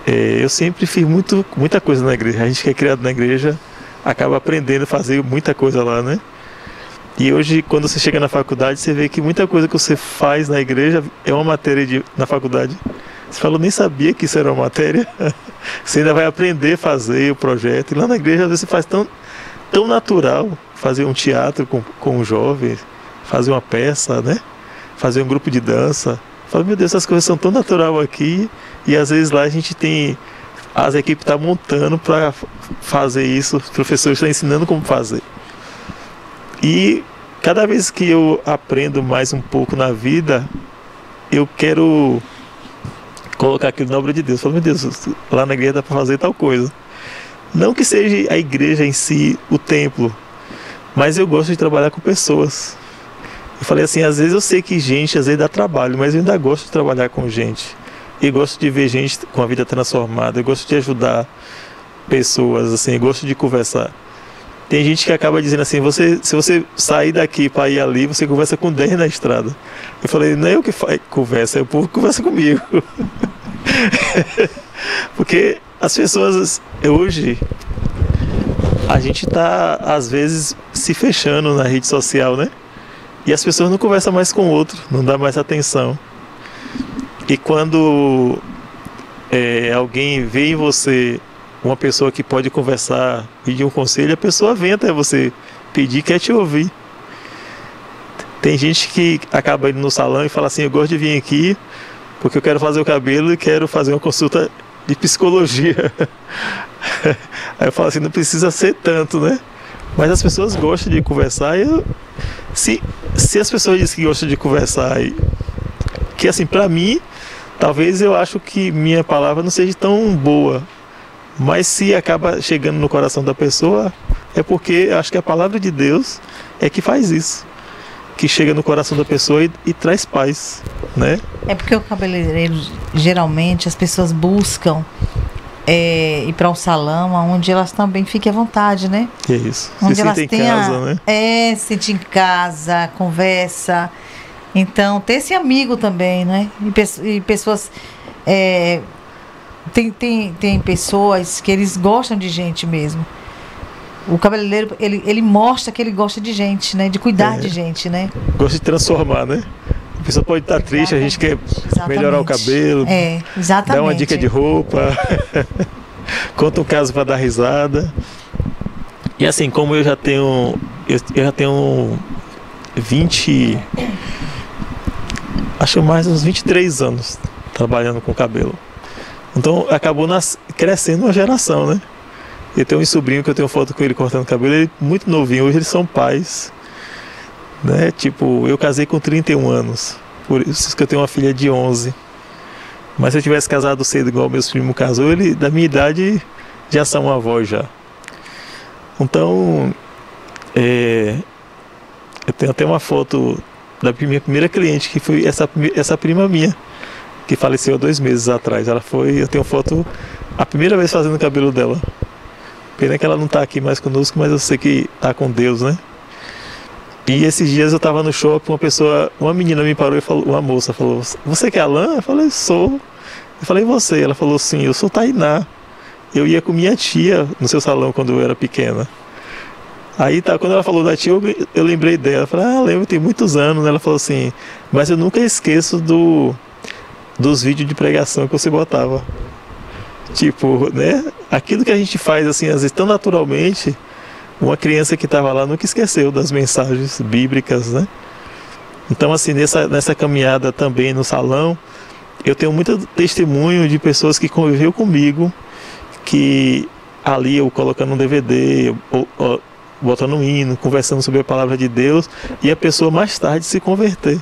eu sempre fiz muita coisa na igreja. A gente que é criado na igreja acaba aprendendo a fazer muita coisa lá, né? E hoje, quando você chega na faculdade, você vê que muita coisa que você faz na igreja é uma matéria na faculdade. Você fala, eu nem sabia que isso era uma matéria. Você ainda vai aprender a fazer o projeto. E lá na igreja, às vezes, você faz tão natural fazer um teatro com um jovem, fazer uma peça, né? Fazer um grupo de dança. Fala, meu Deus, essas coisas são tão natural aqui. E às vezes lá a gente tem... As equipes estão montando para fazer isso. Os professores estão ensinando como fazer. E cada vez que eu aprendo mais um pouco na vida, eu quero colocar aquilo na obra de Deus. Eu falo, meu Deus, lá na igreja dá para fazer tal coisa. Não que seja a igreja em si, o templo, mas eu gosto de trabalhar com pessoas. Eu falei assim, às vezes eu sei que gente, às vezes dá trabalho, mas eu ainda gosto de trabalhar com gente. Eu gosto de ver gente com a vida transformada, eu gosto de ajudar pessoas, assim, eu gosto de conversar. Tem gente que acaba dizendo assim, se você sair daqui para ir ali, você conversa com 10 na estrada. Eu falei, não é eu que conversa, é o povo que conversa comigo. Porque as pessoas, hoje, a gente está, às vezes, se fechando na rede social, né? E as pessoas não conversam mais com o outro, não dá mais atenção. E quando alguém vê em você uma pessoa que pode conversar, pedir um conselho, a pessoa vem até você pedir, quer te ouvir. Tem gente que acaba indo no salão e fala assim, eu gosto de vir aqui porque eu quero fazer o cabelo e quero fazer uma consulta de psicologia. Aí eu falo assim, não precisa ser tanto, né? Mas as pessoas gostam de conversar e se as pessoas dizem que gostam de conversar, que assim, pra mim, talvez eu acho que minha palavra não seja tão boa, mas se acaba chegando no coração da pessoa, é porque eu acho que a palavra de Deus é que faz isso, que chega no coração da pessoa e traz paz, né? É porque o cabeleireiro, geralmente, as pessoas buscam ir para um salão onde elas também fiquem à vontade, né? É isso. Onde se elas sentem em casa, né? Se sentir em casa, conversa. Então, ter esse amigo também, né? E pessoas... Tem pessoas que eles gostam de gente mesmo. O cabeleireiro, ele mostra que ele gosta de gente, né? De cuidar de gente, né? Gosta de transformar, né? A pessoa pode estar triste, a gente quer melhorar o cabelo, exatamente. dar uma dica de roupa, conta um caso para dar risada. E assim, como eu já tenho 20, acho mais uns 23 anos trabalhando com cabelo. Então acabou crescendo uma geração, né? Eu tenho um sobrinho que eu tenho foto com ele cortando cabelo, ele é muito novinho, hoje eles são pais, né? Tipo, eu casei com 31 anos, por isso que eu tenho uma filha de 11. Mas se eu tivesse casado cedo igual meus primos casou, ele da minha idade já são avós já. Então, eu tenho até uma foto da minha primeira cliente, que foi essa prima minha, que faleceu há 2 meses atrás. Eu tenho foto a primeira vez fazendo o cabelo dela. Pena que ela não está aqui mais conosco, mas eu sei que está com Deus, né? E esses dias eu estava no shopping, uma menina me parou e falou, uma moça falou, você que é Alan? Eu falei, sou. Eu falei, você? Ela falou, sim, eu sou Tainá. Eu ia com minha tia no seu salão quando eu era pequena. Aí quando ela falou da tia, eu lembrei dela. Eu falei, lembro, tem muitos anos. Ela falou assim, mas eu nunca esqueço dos vídeos de pregação que você botava. Tipo, né? Aquilo que a gente faz, assim, às vezes tão naturalmente, uma criança que estava lá nunca esqueceu das mensagens bíblicas, né? Então, assim, nessa caminhada também no salão, eu tenho muito testemunho de pessoas que conviveu comigo, que ali eu colocando um DVD, ou botando um hino, conversando sobre a palavra de Deus, e a pessoa mais tarde se converter.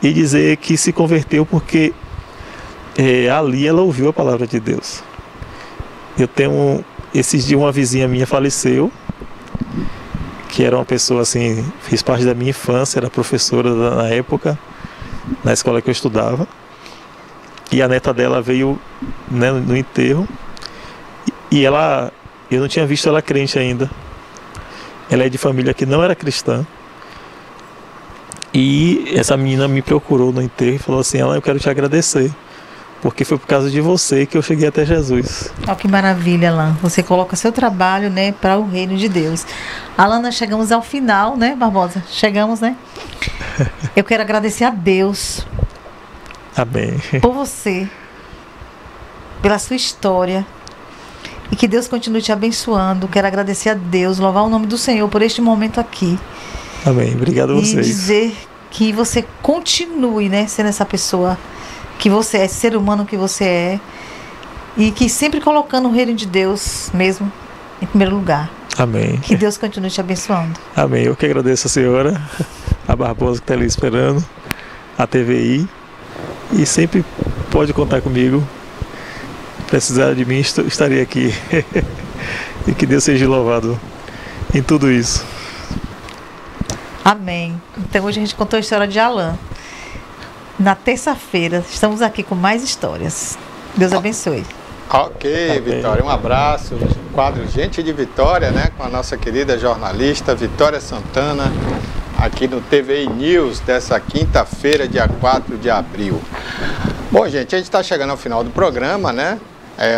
E dizer que se converteu porque ali ela ouviu a palavra de Deus. Eu tenho, esses dias uma vizinha minha faleceu, que era uma pessoa assim, fez parte da minha infância, era professora na época, na escola que eu estudava, e a neta dela veio, né, no enterro, e eu não tinha visto ela crente ainda. Ela é de família que não era cristã, e essa menina me procurou no enterro e falou assim, Alan, eu quero te agradecer, porque foi por causa de você que eu cheguei até Jesus. Olha que maravilha, Alan. Você coloca seu trabalho, né, para o reino de Deus. Alan, nós chegamos ao final, né, Barbosa? Chegamos, né? Eu quero agradecer a Deus. Amém. Por você, pela sua história. E que Deus continue te abençoando. Quero agradecer a Deus, louvar o nome do Senhor por este momento aqui. Amém. Obrigado a vocês. E dizer que você continue, né, sendo essa pessoa que você é, esse ser humano que você é, e que sempre colocando o reino de Deus mesmo em primeiro lugar. Amém. Que Deus continue te abençoando. Amém. Eu que agradeço a senhora, a Barbosa que está ali esperando, a TVI, e sempre pode contar comigo. Precisar de mim, estarei aqui. E que Deus seja louvado em tudo isso. Amém. Então hoje a gente contou a história de Alan. Na terça-feira, estamos aqui com mais histórias. Deus abençoe. Ok, Vitória, um abraço. Quadro Gente de Vitória, né? Com a nossa querida jornalista Vitória Santana, aqui no TVI News, dessa quinta-feira, dia 4 de abril. Bom, gente, a gente está chegando ao final do programa, né?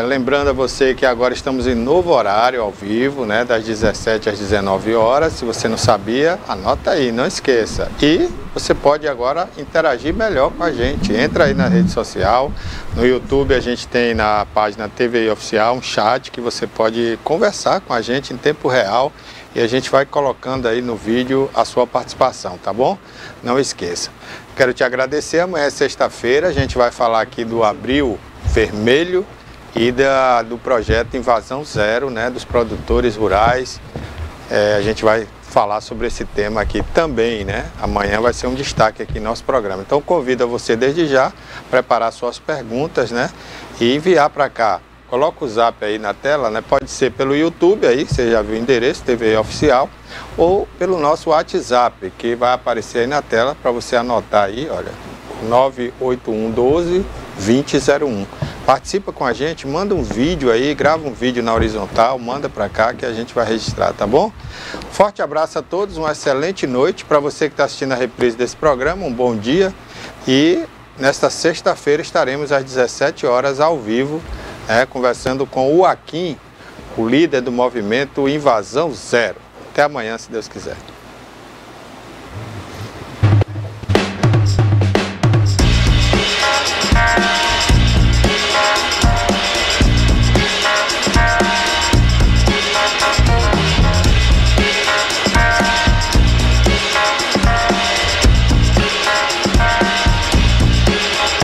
Lembrando a você que agora estamos em novo horário, ao vivo, né? Das 17 às 19 horas. Se você não sabia, anota aí, não esqueça. E você pode agora interagir melhor com a gente. Entra aí na rede social. No YouTube a gente tem na página TVI Oficial um chat que você pode conversar com a gente em tempo real e a gente vai colocando aí no vídeo a sua participação, tá bom? Não esqueça. Quero te agradecer. Amanhã é sexta-feira, a gente vai falar aqui do Abril Vermelho e do projeto Invasão Zero, né, dos produtores rurais. A gente vai falar sobre esse tema aqui também, né? Amanhã vai ser um destaque aqui no nosso programa. Então convido você desde já preparar suas perguntas, né? E enviar para cá. Coloca o zap aí na tela, né? Pode ser pelo YouTube aí, você já viu o endereço, TV Oficial, ou pelo nosso WhatsApp, que vai aparecer aí na tela para você anotar aí, olha, 98112-2001. Participa com a gente, manda um vídeo aí, grava um vídeo na horizontal, manda para cá que a gente vai registrar, tá bom? Forte abraço a todos, uma excelente noite. Para você que está assistindo a reprise desse programa, um bom dia. E nesta sexta-feira estaremos às 17 horas ao vivo, conversando com o Akin, o líder do movimento Invasão Zero. Até amanhã, se Deus quiser.